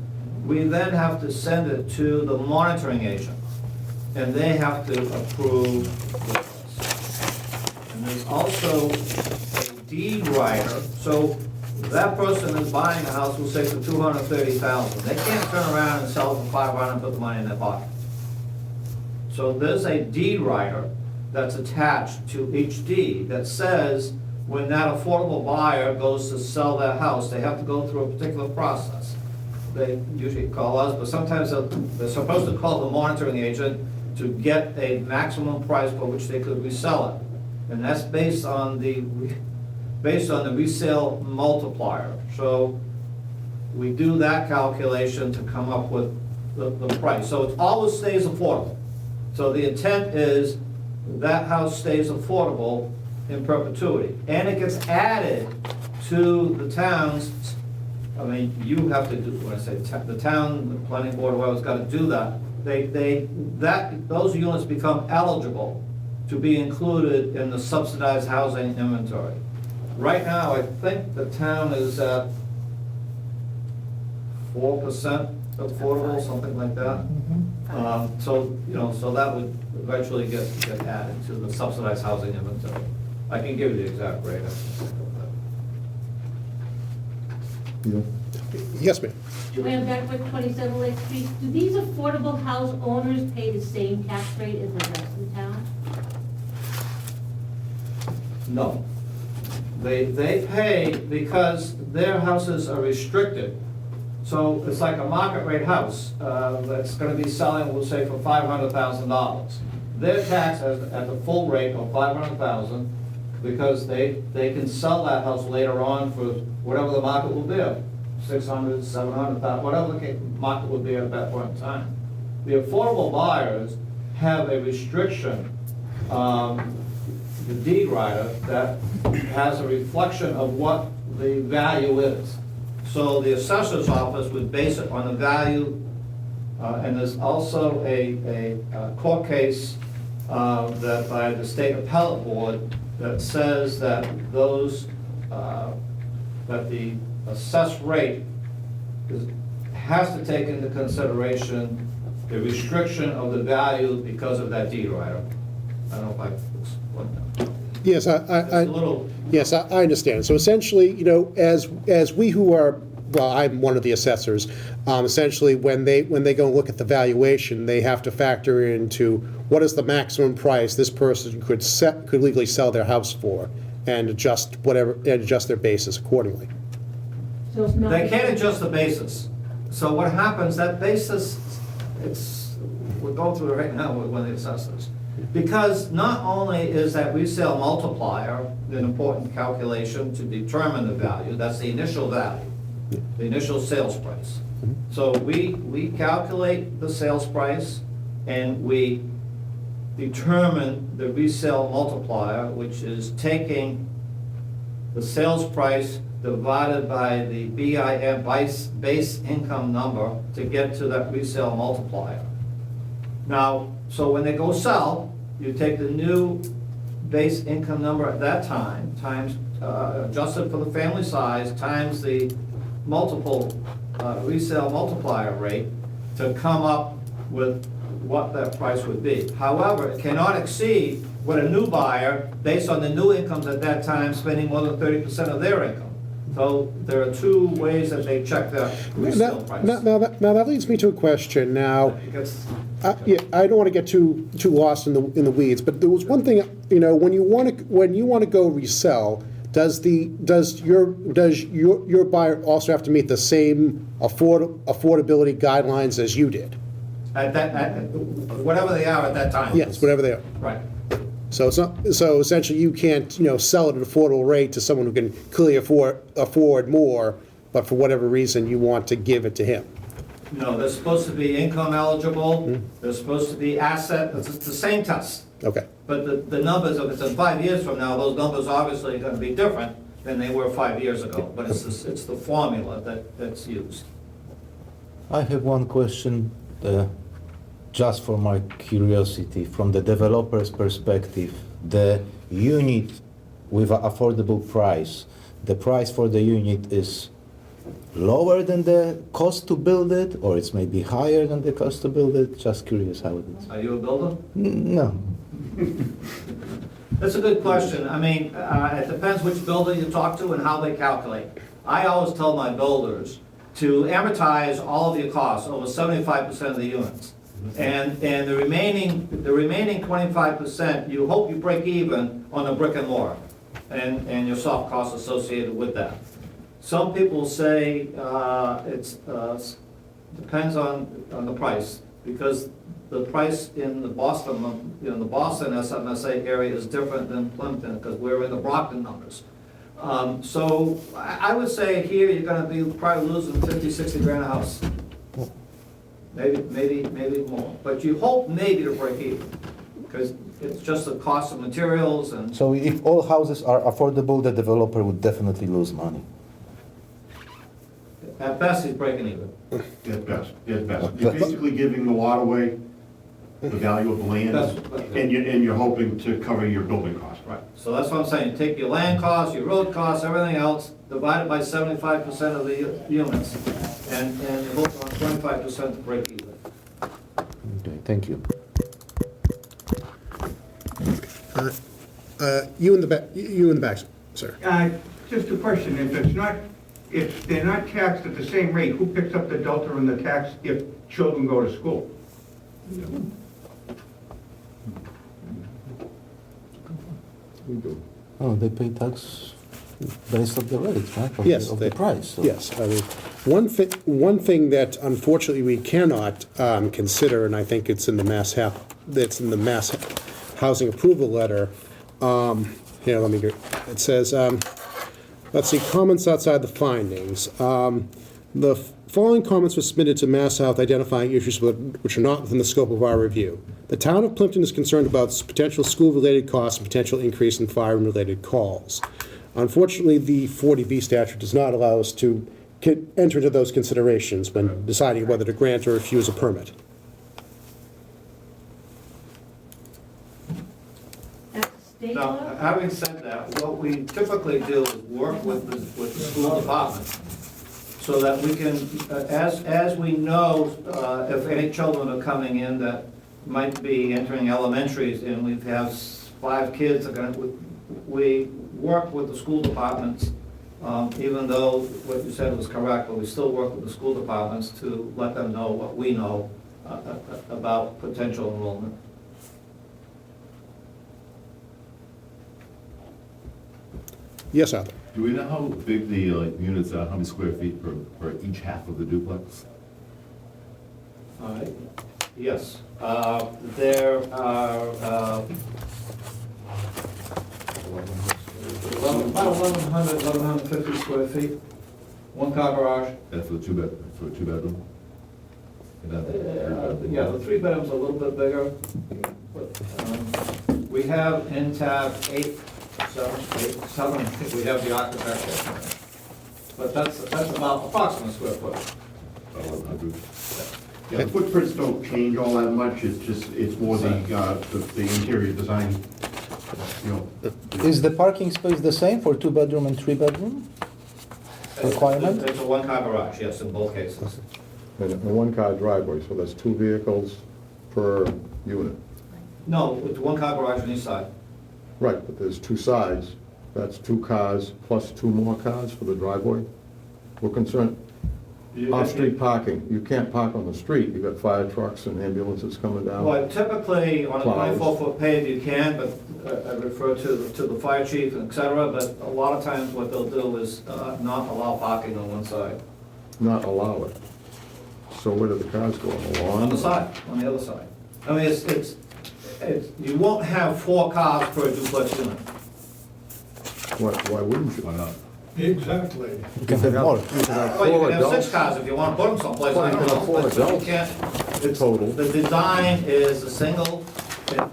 we then have to send it to the monitoring agent, and they have to approve this. And And there's also a deed rider, so that person is buying a house, we'll say for $230,000. They can't turn around and sell it for $500 and put the money in their pocket. So there's a deed rider that's attached to each deed that says when that affordable buyer goes to sell their house, they have to go through a particular process. They usually call us, but sometimes they're supposed to call the monitoring agent to get a maximum price for which they could resell it. And that's based on the resale multiplier. So we do that calculation to come up with the price. So it always stays affordable. So the intent is that house stays affordable in perpetuity. And it gets added to the town's, I mean, you have to do, when I say the town, the planning board, whoever's got to do that, those units become eligible to be included in the subsidized housing inventory. Right now, I think the town is at 4% affordable, something like that. So, you know, so that would eventually get added to the subsidized housing inventory. I can give you the exact rate. Yes, ma'am. Joanne Beckwith, 27 Lake Street. Do these affordable house owners pay the same tax rate as the rest of the town? No. They pay because their houses are restricted. So it's like a market rate house that's gonna be selling, we'll say, for $500,000. They're taxed at the full rate of $500,000 because they can sell that house later on for whatever the market will be, $600,000, $700,000, whatever the market will be at that point in time. The affordable buyers have a restriction, the deed rider, that has a reflection of what the value is. So the assessor's office would base it on the value, and there's also a court case that by the state appellate board that says that those, that the assessed rate has to take into consideration the restriction of the value because of that deed rider. I don't know if I explained that. Yes, yes, I understand. So essentially, you know, as we who are, well, I'm one of the assessors, essentially when they go and look at the valuation, they have to factor into what is the maximum price this person could legally sell their house for, and adjust their basis accordingly. So it's not. They can't adjust the basis. So what happens, that basis, we're going through it right now with one of the assessors. Because not only is that resale multiplier an important calculation to determine the value, that's the initial value, the initial sales price. So we calculate the sales price and we determine the resale multiplier, which is taking the sales price divided by the BIM base income number to get to that resale multiplier. Now, so when they go sell, you take the new base income number at that time, times, adjusted for the family size, times the multiple resale multiplier rate to come up with what that price would be. However, it cannot exceed what a new buyer, based on the new incomes at that time, spending more than 30% of their income. So there are two ways that they check that resale price. Now that leads me to a question. Now, Because I don't want to get too lost in the weeds, but there was one thing, you know, when you want to go resell, does your buyer also have to meet the same affordability guidelines as you did? at whatever they are at that time. Yes, whatever they are. Right. So it's not, so essentially you can't, you know, sell at an affordable rate to someone who can clearly afford more, but for whatever reason you want to give it to him. No, they're supposed to be income eligible, they're supposed to be asset, it's the same test. Okay. But the numbers, if it's in 5 years from now, those numbers obviously are gonna be different than they were 5 years ago. But it's the formula that's used. I have one question, just for my curiosity, from the developer's perspective. The unit with an affordable price, the price for the unit is lower than the cost to build it, or it's maybe higher than the cost to build it? Just curious how it is. Are you a builder? No. That's a good question. I mean, it depends which builder you talk to and how they calculate. I always tell my builders to amortize all of your costs over 75% of the units. And the remaining 25%, you hope you break even on the brick and mortar and your soft costs associated with that. Some people say it's depends on the price, because the price in the Boston, the Boston SMSA area is different than Plympton, because we're in the Brockton numbers. So I would say here, you're gonna be probably losing 50, 60 grand a house. Maybe more, but you hope maybe to break even, because it's just the cost of materials and. So if all houses are affordable, the developer would definitely lose money. At best, he's breaking even. At best. You're basically giving the lot away, the value of the land, and you're hoping to cover your building costs. Right, so that's what I'm saying, take your land costs, your road costs, everything else, divide it by 75% of the units, and you hope on 25% to break even. Okay, thank you. You in the back, sir. Just a question, if they're not taxed at the same rate, who picks up the delta in the tax if children go to school? We do. Oh, they pay tax based on the rate, right? Yes, Of the price. So. Yes, I mean, one thing that unfortunately we cannot consider, and I think it's in the that's in the mass housing approval letter. Here, let me get. It says, let's see, comments outside the findings. The following comments were submitted to Mass Health identifying issues which are not within the scope of our review. The town of Plympton is concerned about potential school-related costs and potential increase in fire-related calls. Unfortunately, the 40B statute does not allow us to enter into those considerations when deciding whether to grant or refuse a permit. That's state Now, law? having said that, what we typically do is work with the school department, so that we can, as we know, if any children are coming in that might be entering elementaries, and we have 5 kids, we work with the school departments, even though what you said was correct, but we still work with the school departments to let them know what we know about potential enrollment. Yes, Arthur? Do we know how big the units are, how many square feet per each half of the duplex? Yes, there are about 1,150 square feet, 1-car garage. That's for a two-bedroom? Yeah, the 3 bedrooms are a little bit bigger. But, we have in tab 8, 7, I think we have the architecture. But that's about approximate square foot. 1,100. Yeah, the footprints don't change all that much, it's more the interior design, you know. Is the parking space the same for 2-bedroom and 3-bedroom? Requirement? It's a 1-car garage, yes, in both cases. And a 1-car driveway, so that's 2 vehicles per unit. No, it's 1-car garage on each side. Right, but there's 2 sides. That's 2 cars plus 2 more cars for the driveway. We're concerned, off-street parking. You can't park on the street. You've got fire trucks and ambulances coming down. Well, typically, on a Plows. 24-foot pave, you can, but I refer to the fire chief and et cetera, but a lot of times what they'll do is not allow parking on one side. Not allow it. So where do the cars go, on the lawn? On the side, on the other side. I mean, it's, you won't have 4 cars per duplex unit. Why wouldn't you? Why not? Exactly. You can have more. You can have Well, you 4 can have 6 adults. cars if you want to put them someplace, Well, I you don't can know. have 4 but you adults. can't. Total. The design is a single,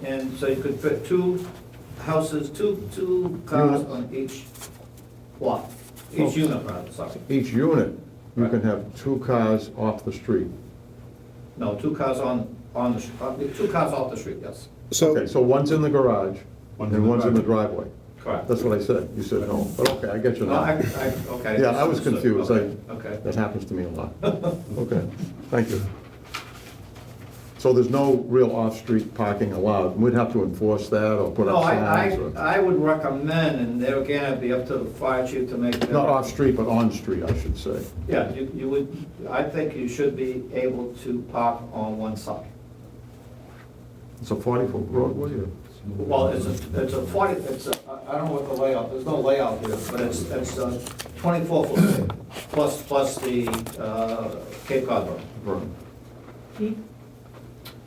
and so you could fit 2 houses, two cars on each lot, each unit, rather, sorry. Each unit, you Right. can have 2 cars off the street. No, 2 cars on the, 2 cars off the street, yes, So, Okay, so one's in the garage and one's in the driveway. correct. That's what I said. You said no. But okay, I get you No, now. okay. Yeah, I was confused. Okay, okay. That happens to me a lot. Okay, thank you. So there's no real off-street parking allowed? We'd have to enforce that or put No, up signs? or- I would recommend, and there again, it'd be up to the fire chief to make. Not off-street, but on-street, I should say. Yeah, you would, I think you should be able to park on one side. It's a 40-foot roadway, or? Well, it's a 40, I don't know what the layout, there's no layout here, but it's 24 foot plus the Cape Cod berm. Right.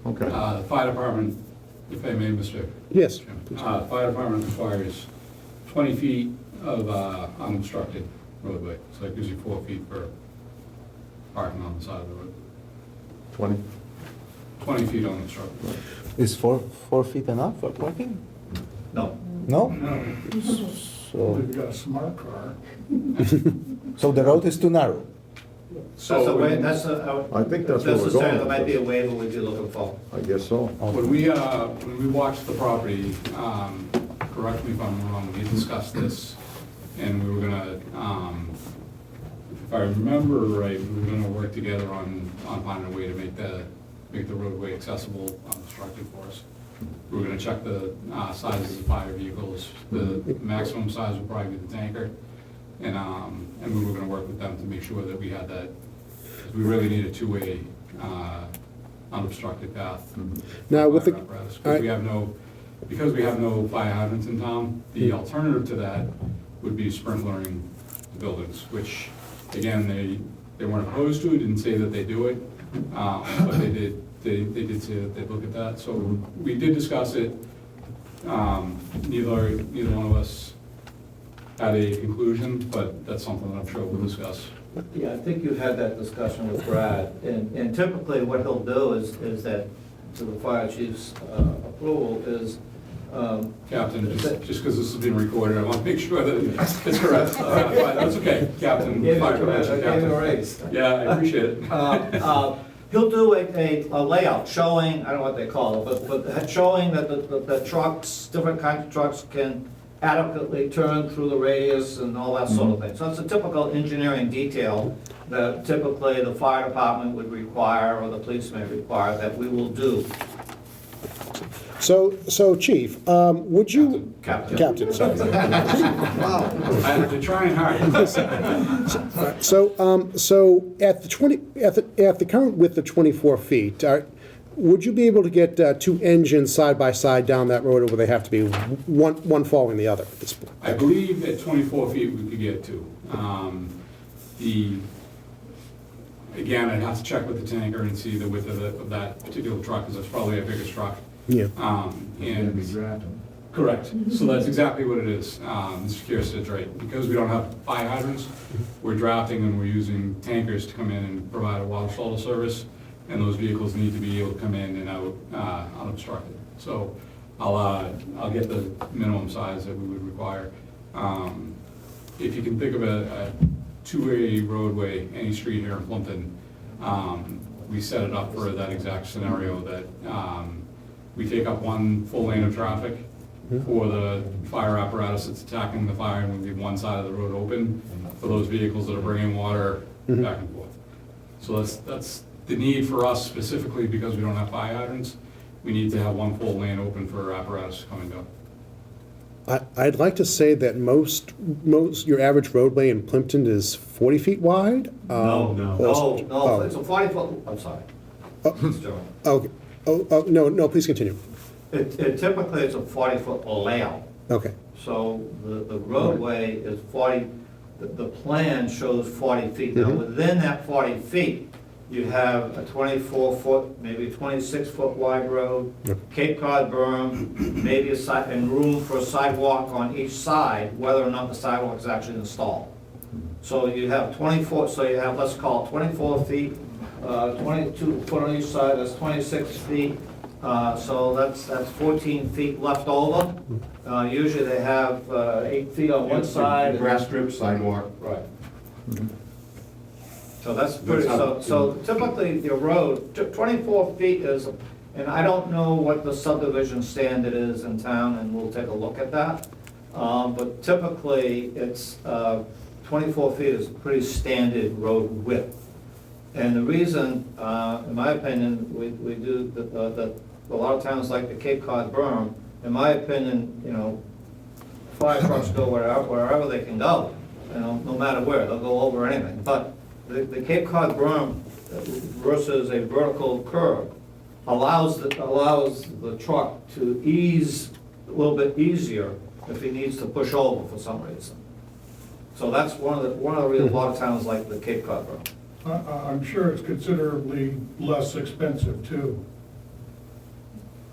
Okay. The fire department, if I may, Mr. Yes. Fire department requires 20 feet of unobstructed roadway, so that gives you 4 feet for parking on the side of the road. 20? 20 feet unobstructed. Is 4 feet enough for parking? No. No? So, We've got a smart car. so the road is too narrow? That's a way, that's a. I think that's where we're going. That might be a waiver we'd be looking for. I guess so. When we watched the property, correct me if I'm wrong, we discussed this, and we were gonna, if I remember right, we were gonna work together on finding a way to make the roadway accessible, unobstructed for us. We were gonna check the sizes of the fire vehicles. The maximum size would probably be the tanker, and we were gonna work with them to make sure that we had that. 'Cause we really need a two-way unobstructed path. Now, with the, fire apparatus, all right. because we have no fire hydrants in town, the alternative to that would be sprinklering the buildings, which, again, they weren't opposed to it, didn't say that they do it, but they did say that they'd look at that. So we did discuss it. Neither one of us had a conclusion, but that's something that I'm sure we'll discuss. Yeah, I think you had that discussion with Brad, and typically what he'll do is that, to the fire chief's approval, is, Captain, just because this is being recorded, I want to make sure that it's correct. But that's okay, Captain. Gave you Fire a Prevention gave you a Captain. raise. Yeah, I appreciate it. He'll do a layout showing, I don't know what they call it, but showing that the trucks, different kinds of trucks can adequately turn through the radius and all that sort of thing. So it's a typical engineering detail that typically the fire department would require, or the police may require, that we will do. so Chief, would you? Captain. Sorry. I have to try and hard. So at the current width of 24 feet, would you be able to get two engines side by side down that road, or would they have to be one following the other at this point? I believe at 24 feet we could get two. Again, I'd have to check with the tanker and see the width of that particular truck, because it's probably a bigger truck. Yeah. Correct. So that's exactly what it is. Mr. Kierstead's right. Because we don't have fire hydrants, we're drafting and we're using tankers to come in and provide a water shuttle service, and those vehicles need to be able to come in and out unobstructed. So I'll get the minimum size that we would require. If you can think of a two-way roadway, any street here in Plympton, we set it up for that exact scenario, that we take up one full lane of traffic for the fire apparatus that's attacking the fire, and we leave one side of the road open for those vehicles that are bringing water back and forth. So that's the need for us specifically, because we don't have fire hydrants. We need to have one full lane open for apparatus to come and go. I'd like to say that most your average roadway in Plympton is 40 feet wide. No, it's a 40-foot, I'm sorry. Mr. Chairman. Okay. No, please continue. Typically, it's a 40-foot layout. Okay. So the roadway is 40, the plan shows 40 feet. Now, within that 40 feet, you have a 24-foot, maybe 26-foot wide road, Cape Cod berm, maybe a side, and room for a sidewalk on each side, whether or not the sidewalk is actually installed. So you have 24, so you have, let's call it 24 feet, 22 foot on each side, that's 26 feet. So that's 14 feet left over. Usually they have 8 feet on one side. Grass strip, sidewalk. Right. So that's pretty, so typically your road, 24 feet is, and I don't know what the subdivision standard is in town, and we'll take a look at that. But typically, it's, 24 feet is pretty standard road width. And the reason, in my opinion, we do, that a lot of towns like the Cape Cod berm, in my opinion, you know, fire trucks go wherever they can go, you know, no matter where, they'll go over anything. But the Cape Cod berm versus a vertical curb allows the truck to ease a little bit easier if he needs to push over for some reason. So that's one of the reasons a lot of towns like the Cape Cod berm. I'm sure it's considerably less expensive too,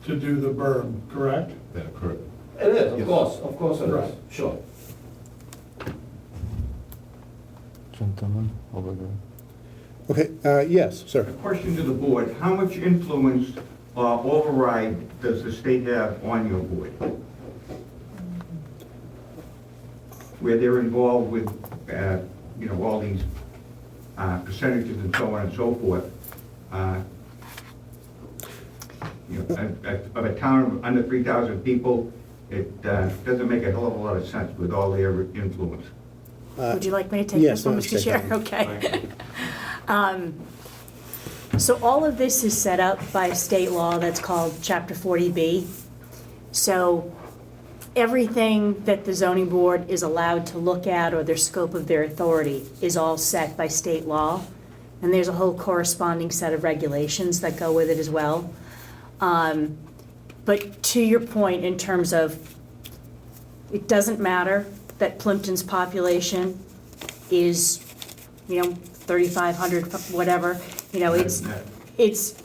to do the berm, correct? Yeah, correct. It is, Yes. of course it Right. is, sure. Gentlemen, over there. Okay, yes, sir. A question to the board, how much influence or override does the state have on your board? Where they're involved with, you know, all these percentages and so on and so forth. You know, of a town of under 3,000 people, it doesn't make a hell of a lot of sense with all their influence. Would you like me to take yes, this one, let's Mr. take Chair? that one. Okay. So all of this is set up by state law that's called Chapter 40B. So everything that the zoning board is allowed to look at or their scope of their authority is all set by state law. And there's a whole corresponding set of regulations that go with it as well. But to your point in terms of, it doesn't matter that Plympton's population is, you know, 3,500, whatever, you know, it's,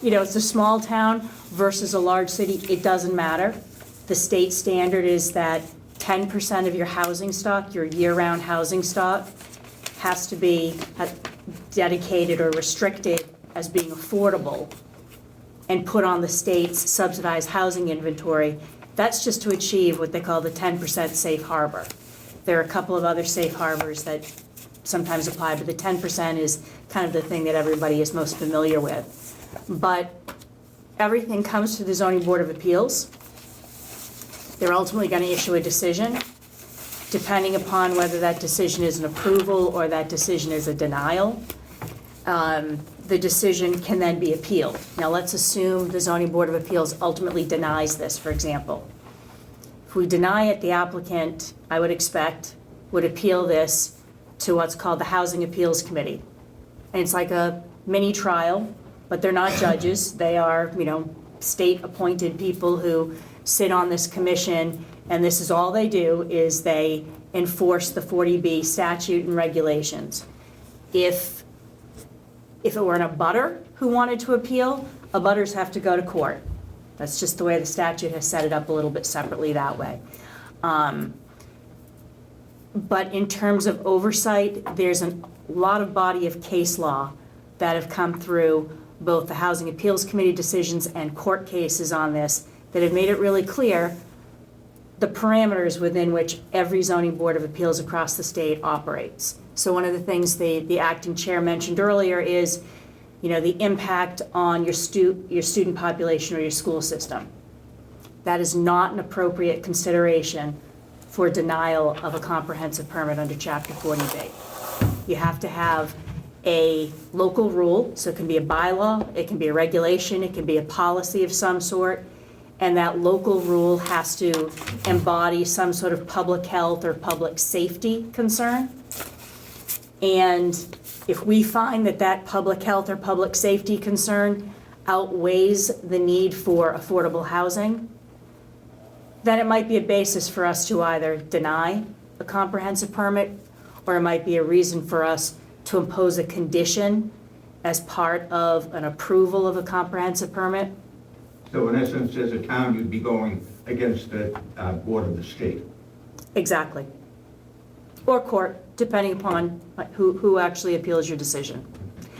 you know, it's a small town versus a large city, it doesn't matter. The state standard is that 10% of your housing stock, your year-round housing stock, has to be dedicated or restricted as being affordable and put on the state's subsidized housing inventory. That's just to achieve what they call the 10% safe harbor. There are a couple of other safe harbors that sometimes apply, but the 10% is kind of the thing that everybody is most familiar with. But everything comes to the Zoning Board of Appeals. They're ultimately going to issue a decision. Depending upon whether that decision is an approval or that decision is a denial, the decision can then be appealed. Now, let's assume the Zoning Board of Appeals ultimately denies this, for example. If we deny it, the applicant, I would expect, would appeal this to what's called the Housing Appeals Committee. And it's like a mini trial, but they're not judges. They are, you know, state-appointed people who sit on this commission, and this is all they do, is they enforce the 40B statute and regulations. If it were an abutter who wanted to appeal, abutters have to go to court. That's just the way the statute has set it up a little bit separately that way. But in terms of oversight, there's a lot of body of case law that have come through both the Housing Appeals Committee decisions and court cases on this that have made it really clear the parameters within which every zoning board of appeals across the state operates. So one of the things the acting chair mentioned earlier is, you know, the impact on your student population or your school system. That is not an appropriate consideration for denial of a comprehensive permit under Chapter 40B. You have to have a local rule, so it can be a bylaw, it can be a regulation, it can be a policy of some sort, and that local rule has to embody some sort of public health or public safety concern. And if we find that that public health or public safety concern outweighs the need for affordable housing, then it might be a basis for us to either deny a comprehensive permit, or it might be a reason for us to impose a condition as part of an approval of a comprehensive permit. So in essence, as a town, you'd be going against the board of the state. Exactly. Or court, depending upon who actually appeals your decision.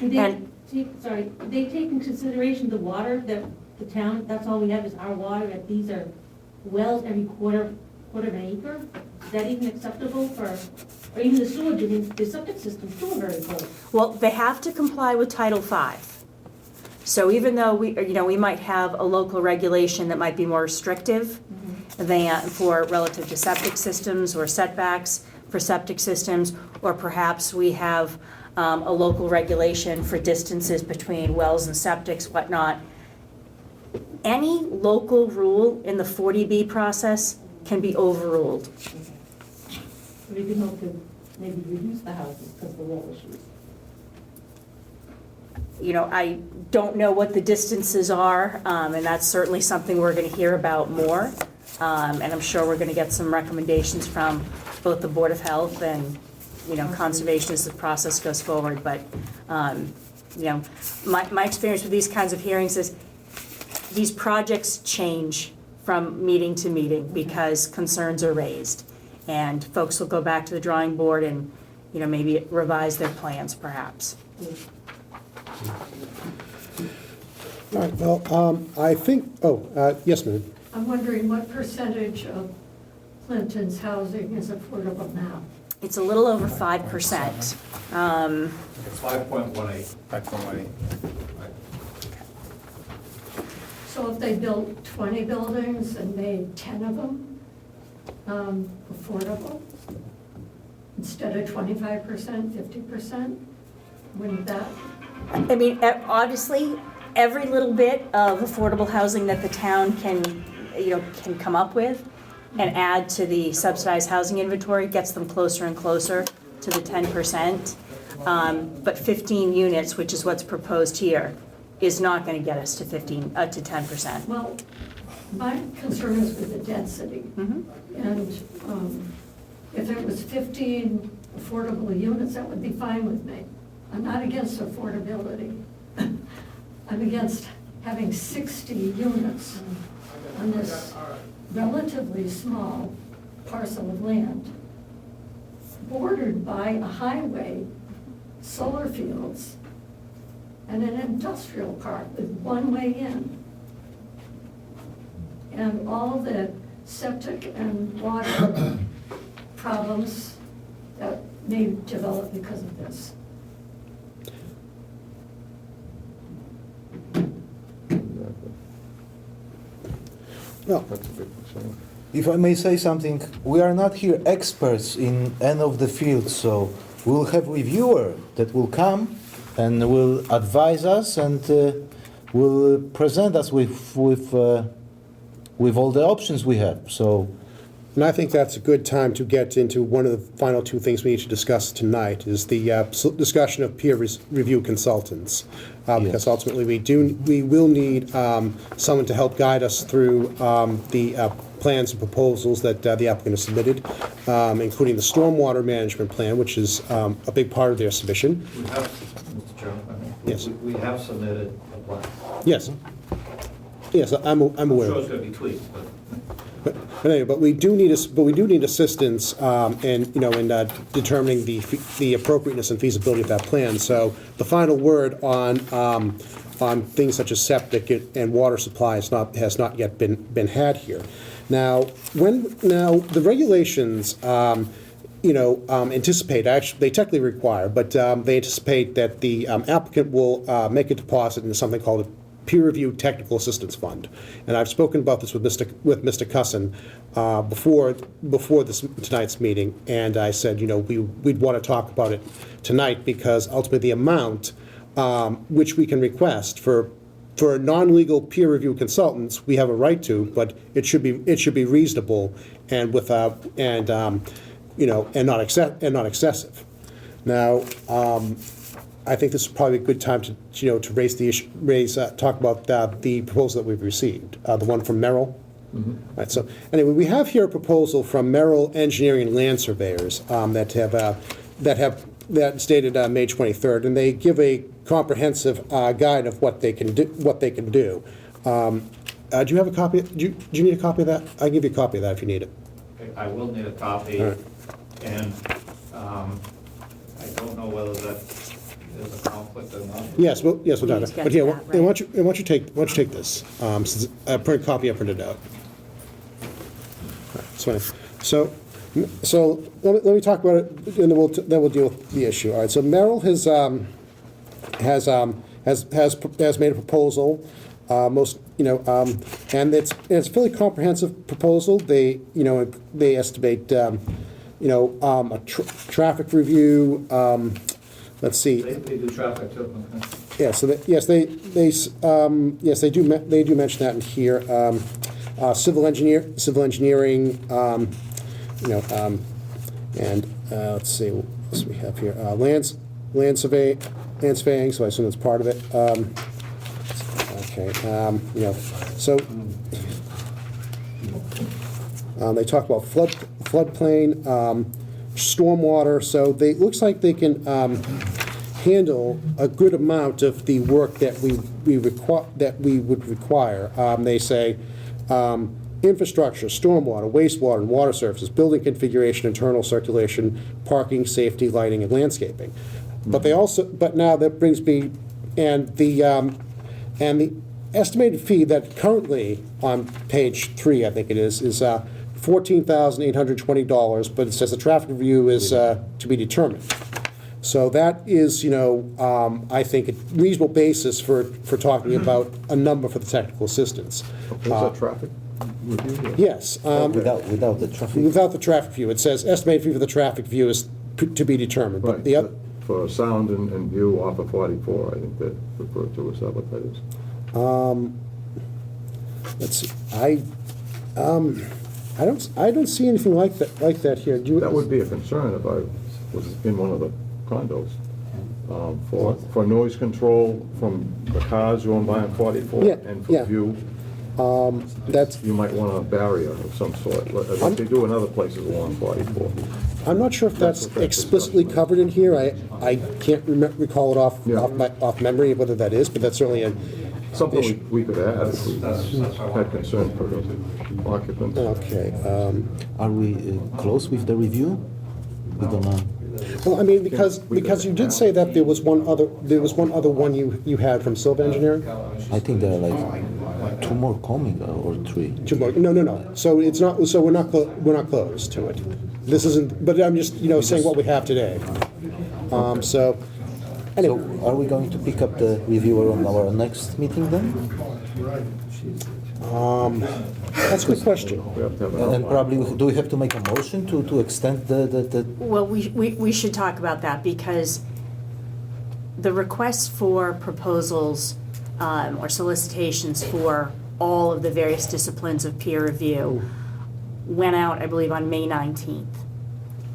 Do they take in consideration the water that the town, that's all we have is our water, that these are wells every quarter of an acre? Is that even acceptable for, or even the sewage, I mean, the septic systems too are very full. Well, they have to comply with Title V. So even though we might have a local regulation that might be more restrictive than for relative to septic systems or setbacks for septic systems, or perhaps we have a local regulation for distances between wells and septics, whatnot. Any local rule in the 40B process can be overruled. We can hope to maybe reduce the houses because of the wall issues. You know, I don't know what the distances are, and that's certainly something we're going to hear about more. And I'm sure we're going to get some recommendations from both the Board of Health and, you know, Conservation as the process goes forward. But, you know, my experience with these kinds of hearings is these projects change from meeting to meeting because concerns are raised. And folks will go back to the drawing board and, you know, maybe revise their plans perhaps. All right, well, I think, yes, ma'am. I'm wondering what percentage of Plympton's housing is affordable now? It's a little over 5%. It's 5.18. 5.18. So if they built 20 buildings and made 10 of them affordable, instead of 25%, 50%, wouldn't that? I mean, obviously, every little bit of affordable housing that the town can, you know, can come up with and add to the subsidized housing inventory gets them closer and closer to the 10%. But 15 units, which is what's proposed here, is not going to get us to 10%. Well, my concern is with the density. And if it was 15 affordable units, that would be fine with me. I'm not against affordability. I'm against having 60 units on this relatively small parcel of land, bordered by a highway, solar fields, and an industrial park with one way in. And all the septic and water problems that may develop because of this. Well, That's a big concern. If I may say something, we are not here experts in any of the fields, so we'll have reviewer that will come and will advise us and will present us with all the options we have. So, and I think that's a good time to get into one of the final two things we need to discuss tonight, is the discussion of peer review consultants. Because ultimately we will need someone to help guide us through the plans and proposals that the applicant has submitted, including the stormwater management plan, which is a big part of their submission. We have, Mr. Chairman, Yes. we have submitted a plan. Yes. Yes, I'm aware. I'm sure it's going to be tweaked, but. But anyway, but we do need assistance in determining the appropriateness and feasibility of that plan. So the final word on things such as septic and water supply has not yet been had here. Now the regulations anticipate, actually they technically require, but they anticipate that the applicant will make a deposit into something called a peer review technical assistance fund, and I've spoken about this with Mr. Cusson before tonight's meeting, and I said we'd want to talk about it tonight because ultimately the amount which we can request for non-legal peer review consultants we have a right to, but it should be reasonable and not excessive. Now. I think this is probably a good time to raise the issue, talk about the proposal that we've received, the one from Merrill. Mm-hmm. Right, so anyway, we have here a proposal from Merrill Engineering and Land Surveyors that stated May 23rd, and they give a comprehensive guide of what they can do. Do you have a copy? Do you need a copy of that? I can give you a copy of that if you need it. I will need a copy, right. And I don't know whether that. There's a conflict or not. Yes, we'll talk about that. But here, that, right. why don't you take this? Since a print copy I printed out. That's fine. So let me talk about it, and then we'll deal with the issue. All right. So Merrill has made a proposal. And it's a fairly comprehensive proposal. They estimate a traffic review. let's see. They do traffic too. Okay. Yeah, so yes, they do mention that in here. Civil engineering, and let's see what else we have here. Land surveying. So I assume that's part of it. Okay, so they talk about floodplain, stormwater. So it looks like they can handle a good amount of the work that we would require. They say infrastructure, stormwater, wastewater, and water services, building configuration, internal circulation, parking, safety, lighting, and landscaping. But now that brings me, and the estimated fee that currently on page 3, I think it is $14,820, but it says the traffic review is to be determined. So that is, I think, a reasonable basis for talking about a number for the technical assistance. Is that traffic review? Yes. Without the traffic. Without the traffic view. It says estimated fee for the traffic view is to be determined. But Right, for sound and view off of 44, I think that referred to, is that what that is? Let's see. I don't see anything like that here. Do you? That would be a concern if I was in one of the condos. For noise control from the cars going by on 44 Yeah, and for yeah. view, That's. you might want a barrier of some sort, like they do in other places along 44. I'm not sure if that's explicitly covered in here. I can't recall it off memory of whether that is, but that's certainly a. Something we could add if we had concern for the occupants. Okay. Are we close with the review? We're gonna. Well, I mean, because you did say that there was one other one you had from Silva Engineering. I think there are like 2 more coming or 3. No. So it's not. So we're not close to it. This isn't. But I'm just saying what we have today. So. Anyway. So are we going to pick up the review on our next meeting then? That's a good question. And probably, do we have to make a motion to extend the? Well, we should talk about that, because the requests for proposals or solicitations for all of the various disciplines of peer review went out, I believe, on May 19th,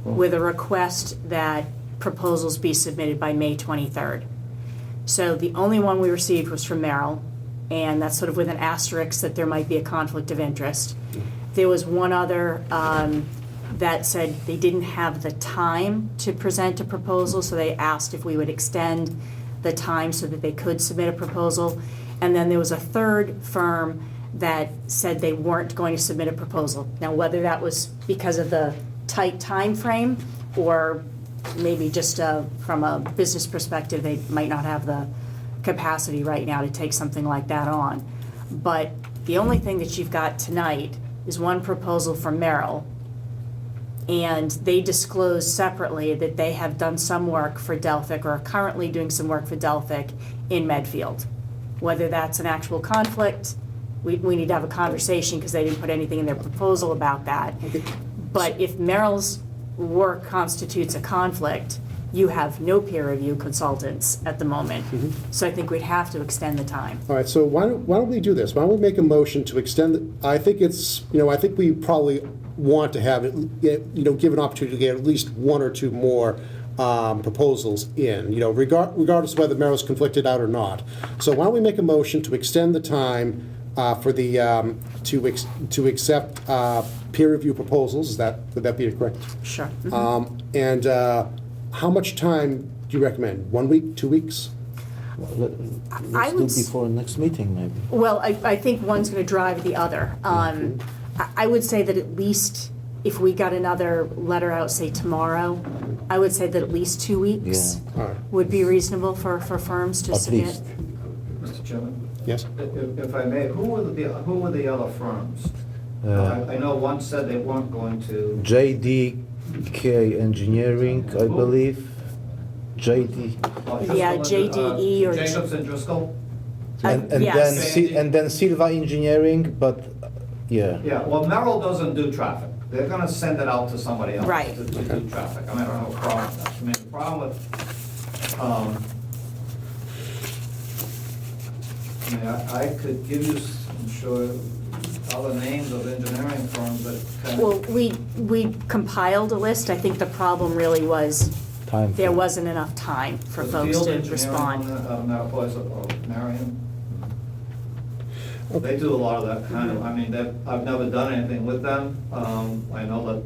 with a request that proposals be submitted by May 23rd. So the only one we received was from Merrill, and that's sort of with an asterisk that there might be a conflict of interest. There was one other that said they didn't have the time to present a proposal, so they asked if we would extend the time so that they could submit a proposal. And then there was a third firm that said they weren't going to submit a proposal. Now, whether that was because of the tight time frame, or maybe just from a business perspective, they might not have the capacity right now to take something like that on. But the only thing that you've got tonight is one proposal from Merrill, and they disclosed separately that they have done some work for Delphic, or are currently doing some work for Delphic in Medfield. Whether that's an actual conflict, we need to have a conversation, because they didn't put anything in their proposal about that. But if Merrill's work constitutes a conflict, you have no peer review consultants at the moment. So I think we'd have to extend the time. All right, so why don't we do this? Why don't we make a motion to extend, I think I think we probably want to have it, give an opportunity to get at least 1 or 2 more proposals in, regardless of whether Merrill's conflicted out or not. So why don't we make a motion to extend the time for the, to accept peer review proposals? Would that be correct? Sure. And how much time do you recommend? 1 week, 2 weeks? Let's do before next meeting, maybe. Well, I think one's going to drive the other. I would say that at least, if we got another letter out, say tomorrow, I would say that at least 2 weeks would be reasonable for firms to submit. Least. Mr. Chairman? Yes? If I may, who were the other firms? I know one said they weren't going to. JDK Engineering, I believe. JD. Yeah, JDE or. Jacobs and Driscoll? Yes. And then Silva Engineering, but yeah. Yeah, well, Merrill doesn't do traffic. They're gonna send it out to somebody else. Right. To do traffic. I mean, I don't have a problem with that. I mean, the problem with I mean, I could give you, I'm sure, other names of engineering firms that kind Well, of. we compiled a list. I think the problem really was Time. there wasn't enough time for folks to respond. Marion. They do a lot of that kind of, I mean, I've never done anything with them. I know that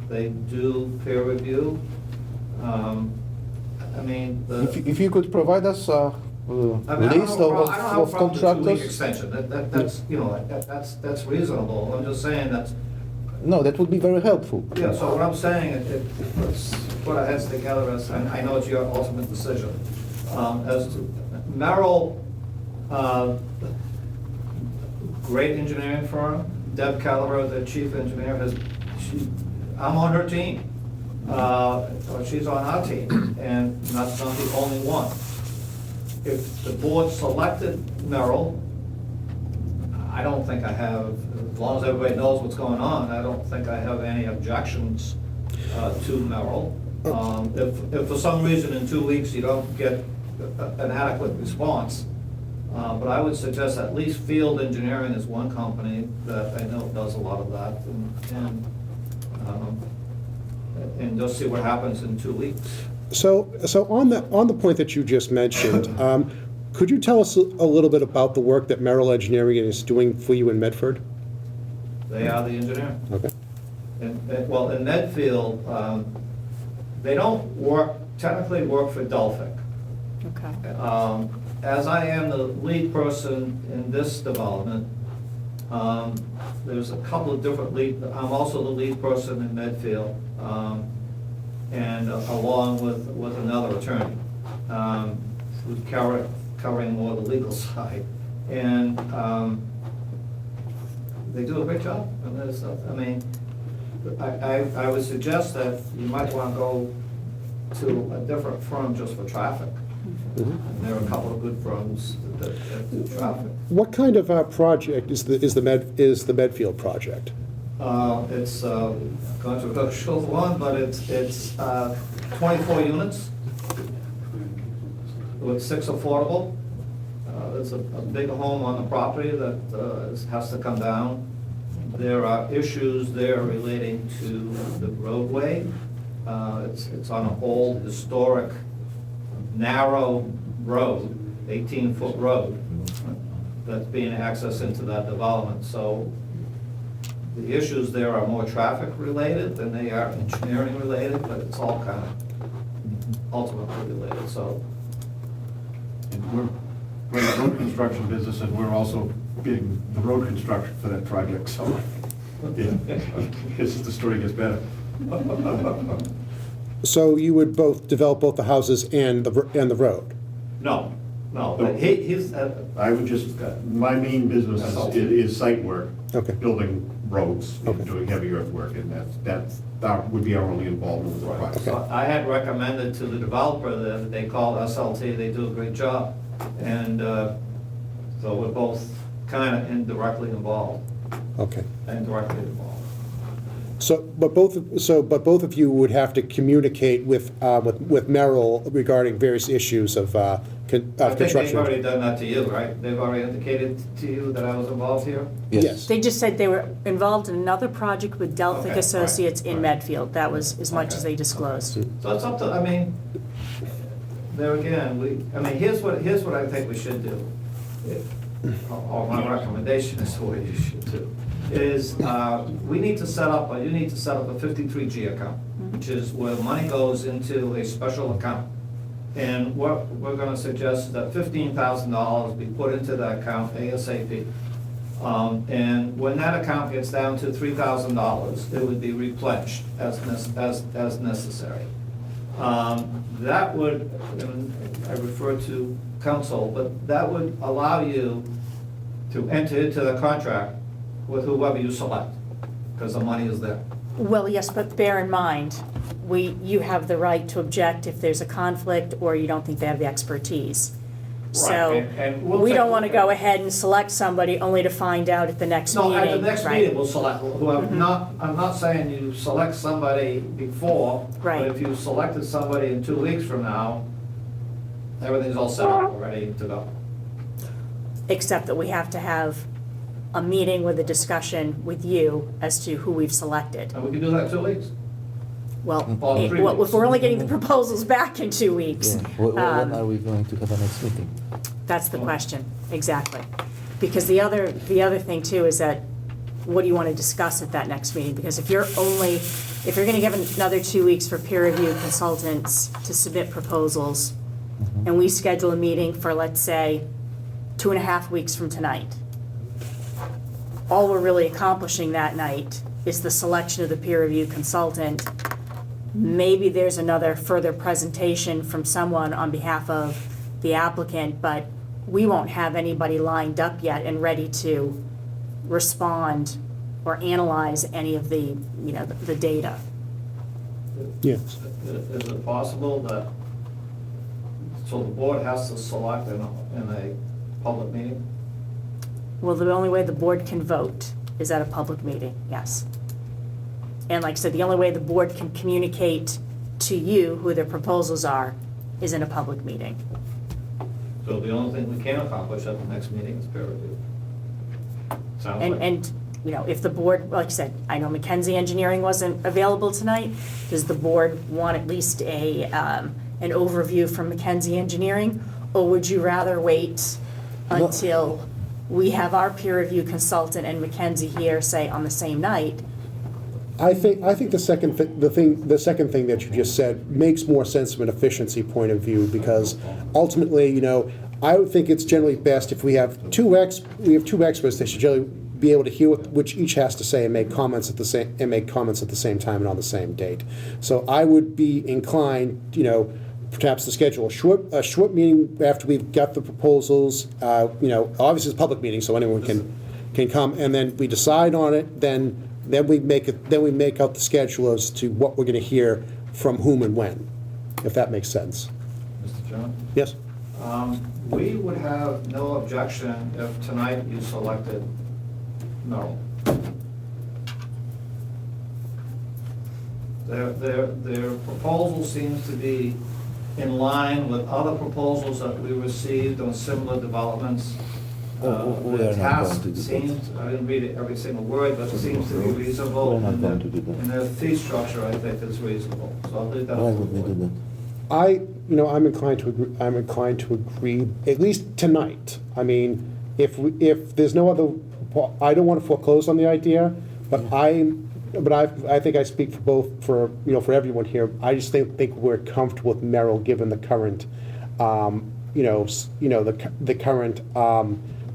they do peer review. I mean, If you could provide us a I mean, I don't list have a pro- I don't have a of problem with a 2-week contractors? extension, that's, you know, that's reasonable, I'm just saying that's, No, that would be very helpful. yeah, so what I'm saying, let's put our heads together, and I know it's your ultimate decision. As to Merrill, great engineering firm, Deb Caliber, the chief engineer, I'm on her team. Or she's on our team, and that's not the only one. If the board selected Merrill, I don't think I have, as long as everybody knows what's going on, I don't think I have any objections to Merrill. If for some reason in 2 weeks you don't get an adequate response, but I would suggest at least Field Engineering is one company that I know does a lot of that, and just see what happens in 2 weeks. So on the point that you just mentioned, could you tell us a little bit about the work that Merrill Engineering is doing for you in Medford? They are the engineer. Okay. Well, in Medfield, they don't technically work for Delphic. Okay. As I am the lead person in this development, there's a couple of different I'm also the lead person in Medfield, and along with another attorney, who's covering more the legal side. And they do a great job. I would suggest that you might want to go to a different firm just for traffic. Mm-hmm. And there are a couple of good firms that do traffic. What kind of project is the Medfield project? It's a controversial one, but it's 24 units with 6 affordable. There's a big home on the property that has to come down. There are issues there relating to the roadway. It's on an old historic narrow road, 18-foot road, that's being accessed into that development. So the issues there are more traffic related than they are engineering related, but it's all kind of ultimately related, so. And we're in the road construction business, and we're also bidding the road construction for that project, so, yeah, this is the story gets better. So you would develop both the houses and the road? No, but he's. I would just, my main business is site work. Okay. Building roads, Okay. and doing heavy earthwork, and that would be our only involvement with the project. So I had recommended to the developer that they call SLT, they do a great job. And so we're both kind of indirectly involved. Okay. Indirectly involved. But both of you would have to communicate with Merrill regarding various issues of construction. I think they've already done that to you, right? They've already indicated to you that I was involved here? Yes. They just said they were involved in another project with Delphic Okay, Associates in right. Medfield. That was as much Okay. as they disclosed. So it's up to, there again, here's what I think we should do. Or my recommendation is what you should do, is you need to set up a 53G account, which is where money goes into a special account. And what we're gonna suggest is that $15,000 be put into that account ASAP. And when that account gets down to $3,000, it would be replenished as necessary. That would, and I refer to council, but that would allow you to enter into the contract with whoever you select, because the money is there. Well, yes, but bear in mind, you have the right to object if there's a conflict or you don't think they have the expertise. So and we'll we take a don't want to look at go it. ahead and select somebody only to find out at the next meeting. No, at the next right? meeting, we'll select, I'm not saying you select somebody before, Right. but if you selected somebody in 2 weeks from now, everything's all set up, ready to go. Except that we have to have a meeting with a discussion with you as to who we've selected. And we can do that in 2 weeks. Well, Well, 3 well, weeks. if we're only getting the proposals back in 2 weeks. Yeah. When are we going to have a next meeting? That's the question, exactly. Because the other thing too is that, what do you want to discuss at that next meeting? Because if you're going to give another 2 weeks for peer review consultants to submit proposals, and we schedule a meeting for, let's say, 2.5 weeks from tonight, all we're really accomplishing that night is the selection of the peer review consultant. Maybe there's another further presentation from someone on behalf of the applicant, but we won't have anybody lined up yet and ready to respond or analyze any of the, the data. Yes. Is it possible that, so the board has to select in a public meeting? Well, the only way the board can vote is at a public meeting, yes. And like I said, the only way the board can communicate to you who their proposals are is in a public meeting. So the only thing we can accomplish at the next meeting is peer review. Sounds like. And, if the board, like I said, I know Mackenzie Engineering wasn't available tonight. Does the board want at least an overview from Mackenzie Engineering? Or would you rather wait until we have our peer review consultant and Mackenzie here, say, on the same night? I think the second thing that you just said makes more sense from an efficiency point of view, because ultimately, I would think it's generally best if we have two experts. They should generally be able to hear which each has to say and make comments at the same time and on the same date. So I would be inclined, perhaps to schedule a short meeting after we've got the proposals. Obviously it's a public meeting, so anyone can come, and then we decide on it. Then we make out the schedule as to what we're going to hear from whom and when, if that makes sense. Mr. Chairman? Yes. We would have no objection if tonight you selected Merrill. Their proposal seems to be in line with other proposals that we received on similar developments. We are The not going task to do that. seems, I didn't read every single word, but it seems to be reasonable. We're not and going to do that. And their fee structure, I think, is reasonable. So I'll leave that. Why up to would the we do board. that? I'm inclined to agree. I'm inclined to agree, at least tonight. I mean, if there's no other, I don't want to foreclose on the idea, but I think I speak for everyone here. I just think we're comfortable with Merrill given the current, the current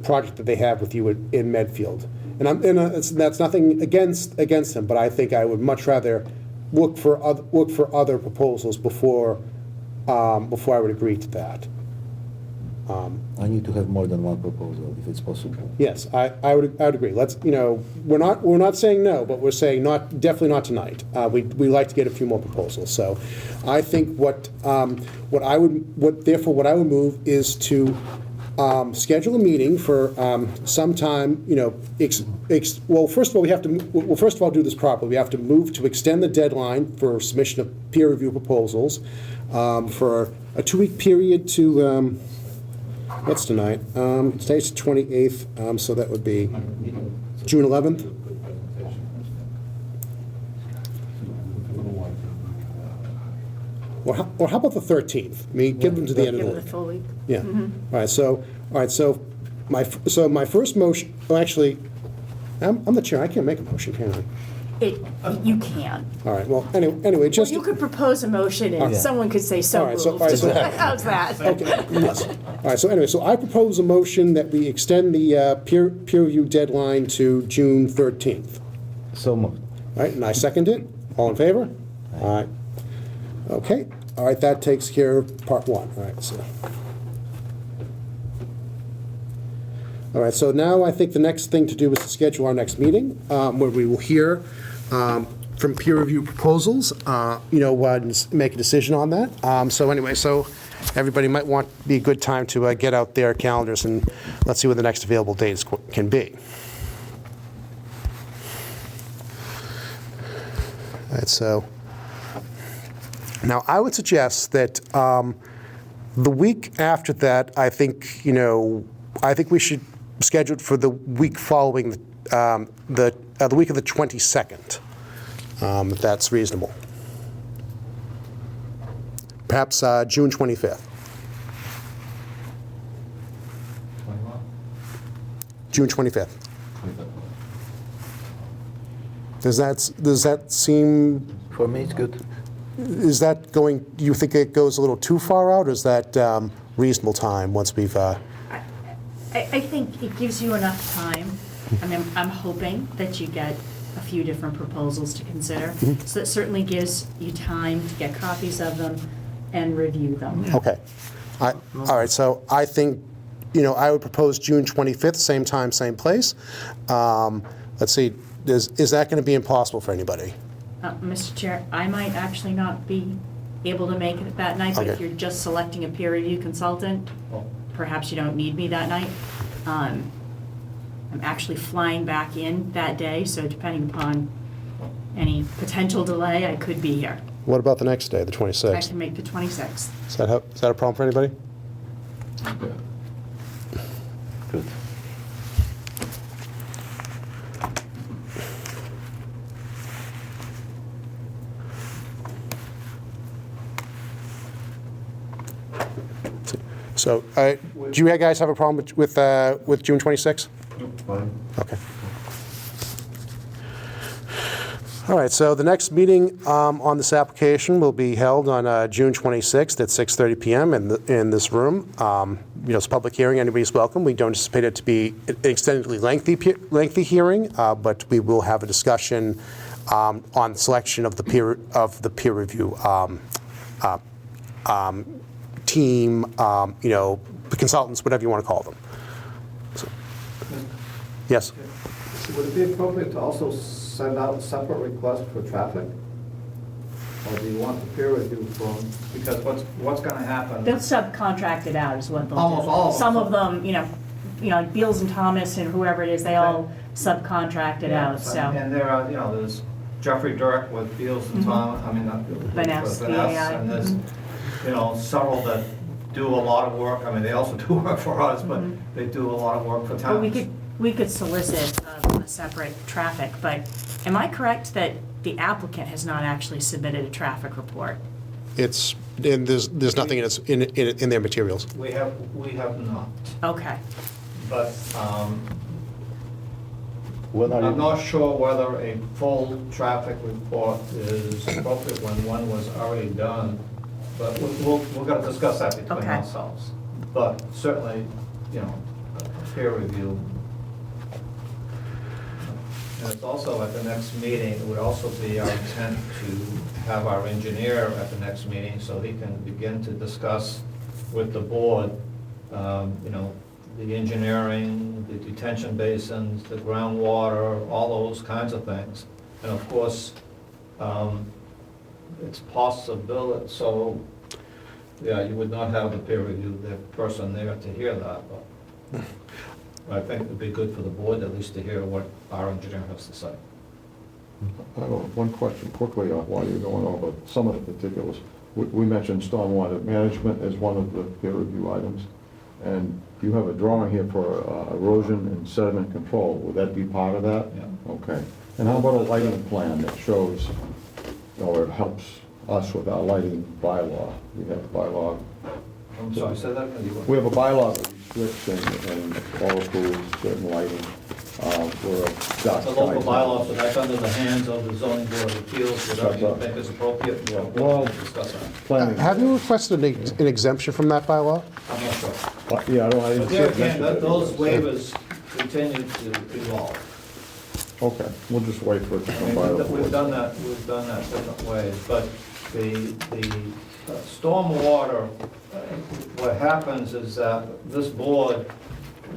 project that they have with you in Medfield. And that's nothing against them, but I think I would much rather look for other proposals before I would agree to that. I need to have more than one proposal if it's possible. Yes, I would agree. Let's, we're not saying no, but we're saying definitely not tonight. We like to get a few more proposals. So I think what I would move is to schedule a meeting for sometime, well, first of all, do this properly. We have to move to extend the deadline for submission of peer review proposals for a 2-week period to, what's tonight? Today's the 28th, so that would be June 11th. Or how about the 13th? I mean, give them to the end Give of it a the... full week. Yeah. All right. So my first motion. Well, actually, I'm the chair. I can't make a motion, can I? You can. All right. Well, anyway, Well, just you could propose a motion and Yeah. someone could say so All right, so- moved. all right, so- How's that? okay. Yes. All right. So anyway, so I propose a motion that we extend the peer review deadline to June 13th. So moved. All right, and I second it. All in favor? All right. Okay. All right. That takes care of part one. All right. So. All right, so now I think the next thing to do is to schedule our next meeting, where we will hear from peer review proposals, and make a decision on that. So anyway, so everybody might want, be a good time to get out their calendars and let's see what the next available dates can be. All right, so, now I would suggest that the week after that, I think, I think we should schedule it for the week following the week of the 22nd, if that's reasonable. Perhaps June 25th. June 25th. Does that seem? For me, it's good. Is that going? Do you think it goes a little too far out, or is that reasonable time once we've? I think it gives you enough time. I mean, I'm hoping that you get a few different proposals to consider. So that certainly gives you time to get copies of them and review them. Okay. All right, so I think, I would propose June 25th, same time, same place. Let's see, is that going to be impossible for anybody? Mr. Chair, I might actually not be able to make it that night, but if Okay. you're just selecting a peer review consultant, perhaps you don't need me that night. I'm actually flying back in that day, so depending upon any potential delay, I could be here. What about the next day, the I 26th? can make the 26th. Is that a problem for anybody? Good. So, do you guys have a problem with June 26th? Fine. Okay. All right, so the next meeting on this application will be held on June 26th at 6:30 PM in this room. It's a public hearing, anybody's welcome. We don't anticipate it to be an extendedly lengthy hearing, but we will have a discussion on the selection of the peer review team, the consultants, whatever you want to call them. So, yes? Would it be appropriate to also send out separate requests for traffic? Or do you want the peer review from, because what's gonna happen? They'll subcontract it out is what they'll do. Almost all of them. Some of them, like Beals and Thomas and whoever it is, they all subcontract it out, so. And there are, there's Jeffrey Dirk with Beals and Thomas, not Beals, but Vanessa, Vanessa, and there's, several that do a lot of work. They also do work for us, but they do a lot of work for towns. But we could solicit a separate traffic, but am I correct that the applicant has not actually submitted a traffic report? And there's nothing in their materials. We have not, Okay. but, When are I'm you, not sure whether a full traffic report is appropriate when one was already done, but we're gonna discuss that between Okay. ourselves. But certainly, a peer review. And it's also at the next meeting, it would also be our intent to have our engineer at the next meeting so he can begin to discuss with the board, the engineering, the detention basins, the groundwater, all those kinds of things. And of course, it's possible, so, you would not have the peer review, the person there to hear that, but I think it would be good for the board at least to hear what our engineer has to say. I have one question quickly while you're going over some of the particulars. We mentioned stormwater management as one of the peer review items, and you have a drawing here for erosion and sediment control. Would that be part of that? Yeah. Okay. And how about a lighting plan that shows, or it helps us with our lighting bylaw? We have a bylaw. I'm sorry, say that again. We have a bylaw that restricts and all approves certain lighting for dark It's a local skies. bylaw, so that's under the hands of the zoning board of appeals, whatever you think is appropriate, we'll discuss that. Planning. Have you requested an exemption from that bylaw? I'm not sure. Yeah, I didn't But see there it again, mentioned. those waivers continue to evolve. Okay, we'll just wait for it to I come mean, by. we've done that different ways, but the stormwater, what happens is that this board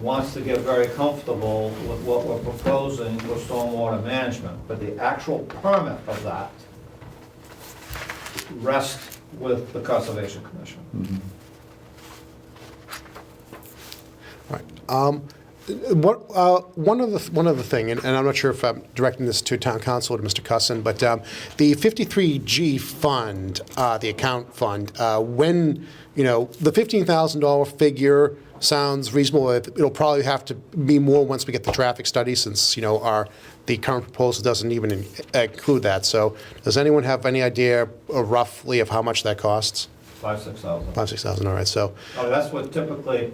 wants to get very comfortable with what we're proposing for stormwater management, but the actual permit of that rests with the Conservation Commission. One other thing, and I'm not sure if I'm directing this to Town Council or to Mr. Cusson, but the 53G fund, the account fund, when, the $15,000 figure sounds reasonable. It'll probably have to be more once we get the traffic study, since, the current proposal doesn't even include that. So does anyone have any idea roughly of how much that costs? 5,000, 6,000. 5,000, 6,000, all right, so. That's what typically,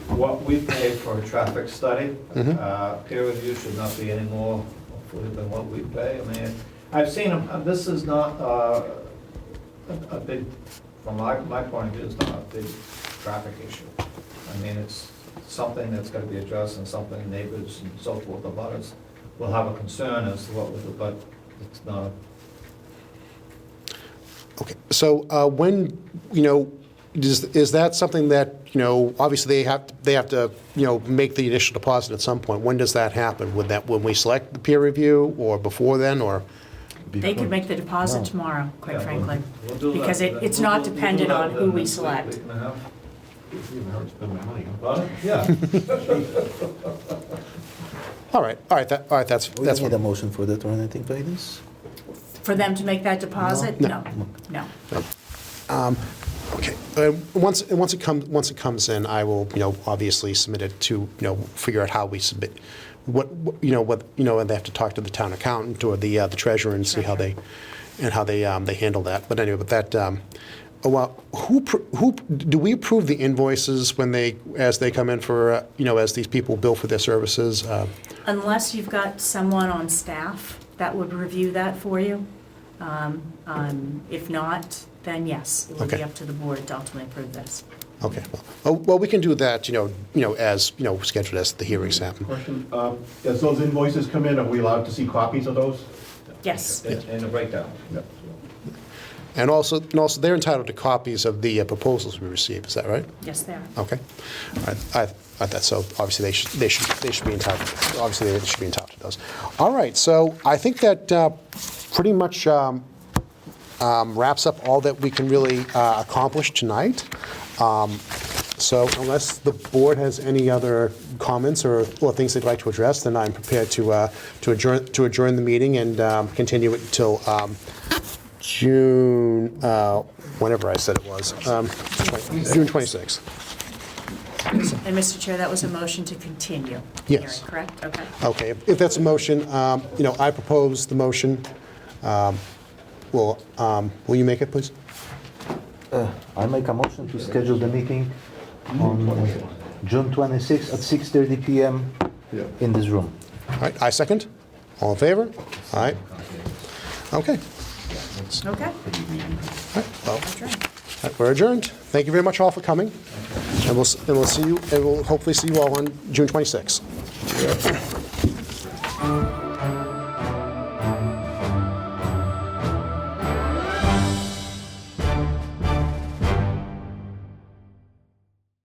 what we pay for a traffic study. Peer review should not be any more hopefully than what we pay. I mean, I've seen, this is not a big, from my point of view, it's not a big traffic issue. I mean, it's something that's got to be addressed and something neighbors and so forth of others will have a concern as to what with it, but it's not. Okay, so when, is that something that, obviously they have to, make the initial deposit at some point. When does that happen? When we select the peer review, or before then, or? They could make the deposit tomorrow, quite Yeah, frankly, we'll do that. because it's We'll not do dependent that on who we next week, select. week and a half. Huh? Yeah. All right, that's We don't need a fine. motion for that or anything like this? For them to make that deposit? No. No. Okay, once it comes in, I will, obviously submit it to, figure out how we submit, and they have to talk to the town accountant or the treasurer and see how they handle that. But anyway, who do we approve the invoices as they come in for, as these people bill for their services? Unless you've got someone on staff that would review that for you. If not, then yes, it will be Okay. up to the board to ultimately approve this. Okay, well, we can do that, as, scheduled as the hearings happen. Question, as those invoices come in, are we allowed to see copies of those? Yes. And the breakdown. And also, they're entitled to copies of the proposals we receive, is that right? Yes, they are. Okay. All right. I thought so. Obviously, they should be entitled. Obviously, they should be entitled to those. All right. So I think that pretty much wraps up all that we can really accomplish tonight. So unless the board has any other comments or things they'd like to address, then I'm prepared to adjourn the meeting and continue it until June, whenever I said it was, June 26th. And Mr. Chair, that was a motion to continue. Yes. Hearing, correct? Okay. Okay, if that's a motion, I propose the motion. Will you make it, please? I make a motion to schedule the meeting on June 26th at 6:30 PM in this room. All right, I second. All in favor? All right. Okay. Okay. Well, Adjourned. we're adjourned. Thank you very much all for coming, and we'll see you. And we'll hopefully see you all on June 26th.